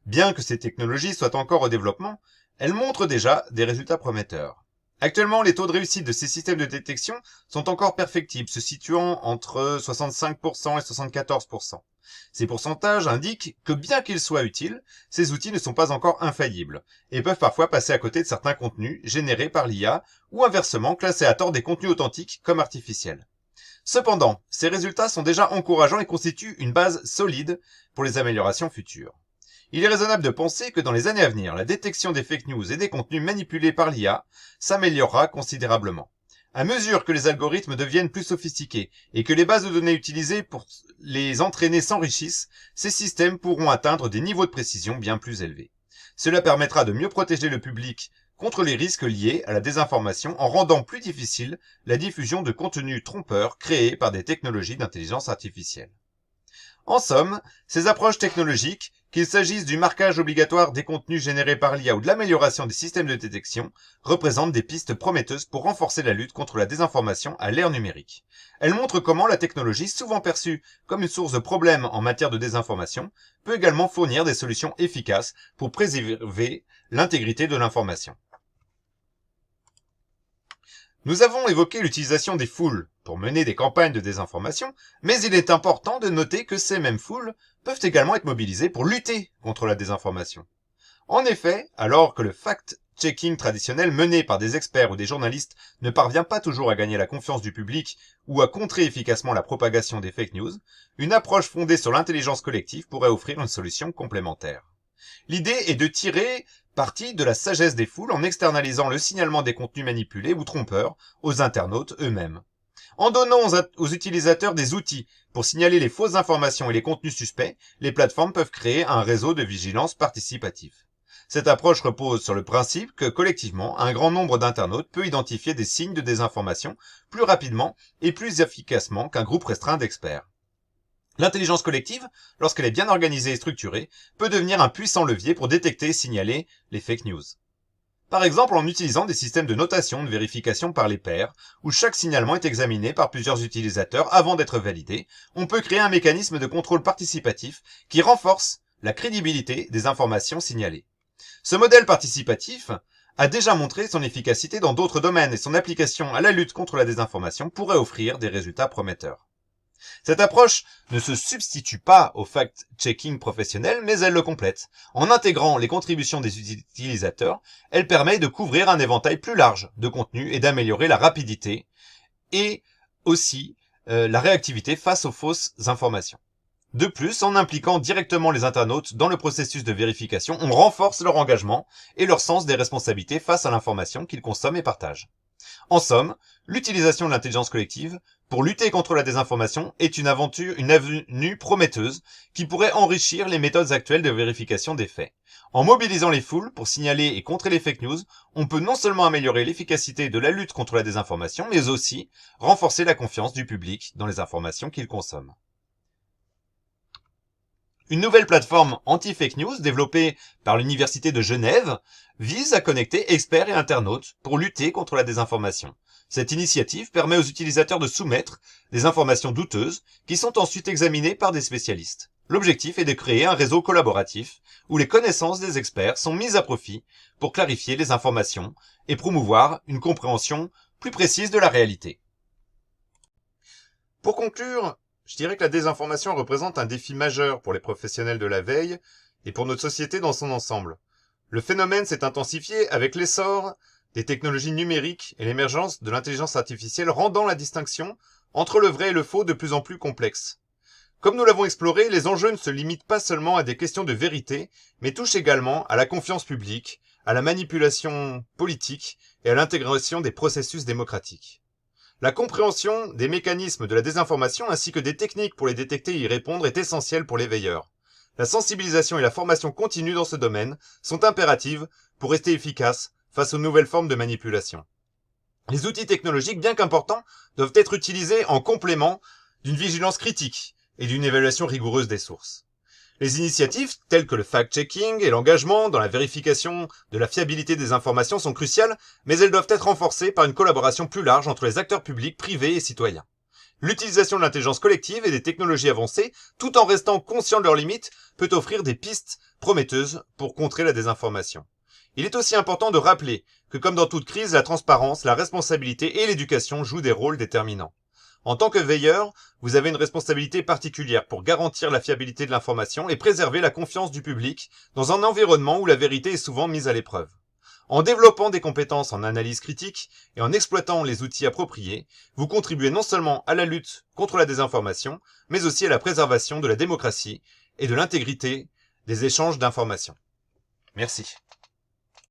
Bien que ces technologies soient encore au développement, elles montrent déjà des résultats prometteurs. Actuellement, les taux de réussite de ces systèmes de détection sont encore perfectibles, se situant entre 65% et 74%. Ces pourcentages indiquent que bien qu'ils soient utiles, ces outils ne sont pas encore infaillibles et peuvent parfois passer à côté de certains contenus générés par l'IA ou inversement classer à tort des contenus authentiques comme artificiels. Cependant, ces résultats sont déjà encourageants et constituent une base solide pour les améliorations futures. il est raisonnable de penser que dans les années à venir, la détection des fake news et des contenus manipulés par l'IA s'améliorera considérablement. À mesure que les algorithmes deviennent plus sophistiqués et que les bases de données utilisées pour les entraîner s'enrichissent, ces systèmes pourront atteindre des niveaux de précision bien plus élevés. Cela permettra de mieux protéger le public contre les risques liés à la désinformation en rendant plus difficile la diffusion de contenus trompeurs créés par des technologies d'intelligence artificielle. En somme, ces approches technologiques, qu'il s'agisse du marquage obligatoire des contenus générés par l'IA ou de l'amélioration des systèmes de détection, représentent des pistes prometteuses pour renforcer la lutte contre la désinformation à l'ère numérique. Elles montrent comment la technologie, souvent perçue comme une source de problèmes en matière de désinformation, peut également fournir des solutions efficaces pour préserver l'intégrité de l'information. Nous avons évoqué l'utilisation des foules pour mener des campagnes de désinformation, mais il est important de noter que ces mêmes foules peuvent également être mobilisées pour lutter contre la désinformation. En effet, alors que le fact-checking traditionnel mené par des experts ou des journalistes ne parvient pas toujours à gagner la confiance du public ou à contrer efficacement la propagation des fake news, une approche fondée sur l'intelligence collective pourrait offrir une solution complémentaire. L'idée est de tirer parti de la sagesse des foules en externalisant le signalement des contenus manipulés ou trompeurs aux internautes eux-mêmes. En donnant aux utilisateurs des outils pour signaler les fausses informations et les contenus suspects, les plateformes peuvent créer un réseau de vigilance participatif. Cette approche repose sur le principe que, collectivement, un grand nombre d'internautes peut identifier des signes de désinformation plus rapidement et plus efficacement qu'un groupe restreint d'experts. L'intelligence collective, lorsqu'elle est bien organisée et structurée, peut devenir un puissant levier pour détecter et signaler les fake news. Par exemple en utilisant des systèmes de notation de vérification par les pairs, où chaque signalement est examiné par plusieurs utilisateurs avant d'être validé, on peut créer un mécanisme de contrôle participatif qui renforce la crédibilité des informations signalées. Ce modèle participatif a déjà montré son efficacité dans d'autres domaines et son application à la lutte contre la désinformation pourrait offrir des résultats prometteurs. Cette approche ne se substitue pas au fact-checking professionnel, mais elle le complète. En intégrant les contributions des utilisateurs, elle permet de couvrir un éventail plus large de contenus et d'améliorer la rapidité et aussi la réactivité face aux fausses informations. De plus, en impliquant directement les internautes dans le processus de vérification, on renforce leur engagement et leur sens des responsabilités face à l'information qu'ils consomment et partagent. En somme, l'utilisation de l'intelligence collective pour lutter contre la désinformation est une avenue prometteuse qui pourrait enrichir les méthodes actuelles de vérification des faits. En mobilisant les foules pour signaler et contrer les fake news, on peut non seulement améliorer l'efficacité de la lutte contre la désinformation, mais aussi renforcer la confiance du public dans les informations qu'il consomme. Une nouvelle plateforme anti-fake news développée par l'Université de Genève vise à connecter experts et internautes pour lutter contre la désinformation. Cette initiative permet aux utilisateurs de soumettre des informations douteuses qui sont ensuite examinées par des spécialistes. L'objectif est de créer un réseau collaboratif où les connaissances des experts sont mises à profit pour clarifier les informations et promouvoir une compréhension plus précise de la réalité. Pour conclure, je dirais que la désinformation représente un défi majeur pour les professionnels de la veille et pour notre société dans son ensemble. Le phénomène s'est intensifié avec l'essor des technologies numériques et l'émergence de l'intelligence artificielle rendant la distinction entre le vrai et le faux de plus en plus complexe. Comme nous l'avons exploré, les enjeux ne se limitent pas seulement à des questions de vérité, mais touchent également à la confiance publique, à la manipulation politique et à l'intégration des processus démocratiques. La compréhension des mécanismes de la désinformation ainsi que des techniques pour les détecter et y répondre est essentielle pour les veilleurs. La sensibilisation et la formation continue dans ce domaine sont impératives pour rester efficaces face aux nouvelles formes de manipulation. Les outils technologiques, bien qu'importants, doivent être utilisés en complément d'une vigilance critique et d'une évaluation rigoureuse des sources. Les initiatives telles que le fact-checking et l'engagement dans la vérification de la fiabilité des informations sont cruciales, mais elles doivent être renforcées par une collaboration plus large entre les acteurs publics, privés et citoyens. L'utilisation de l'intelligence collective et des technologies avancées, tout en restant conscient de leurs limites, peut offrir des pistes prometteuses pour contrer la désinformation. Il est aussi important de rappeler que comme dans toute crise, la transparence, la responsabilité et l'éducation jouent des rôles déterminants. En tant que veilleur, vous avez une responsabilité particulière pour garantir la fiabilité de l'information et préserver la confiance du public dans un environnement où la vérité est souvent mise à l'épreuve. En développant des compétences en analyse critique et en exploitant les outils appropriés, vous contribuez non seulement à la lutte contre la désinformation, mais aussi à la préservation de la démocratie et de l'intégrité des échanges d'informations. Merci.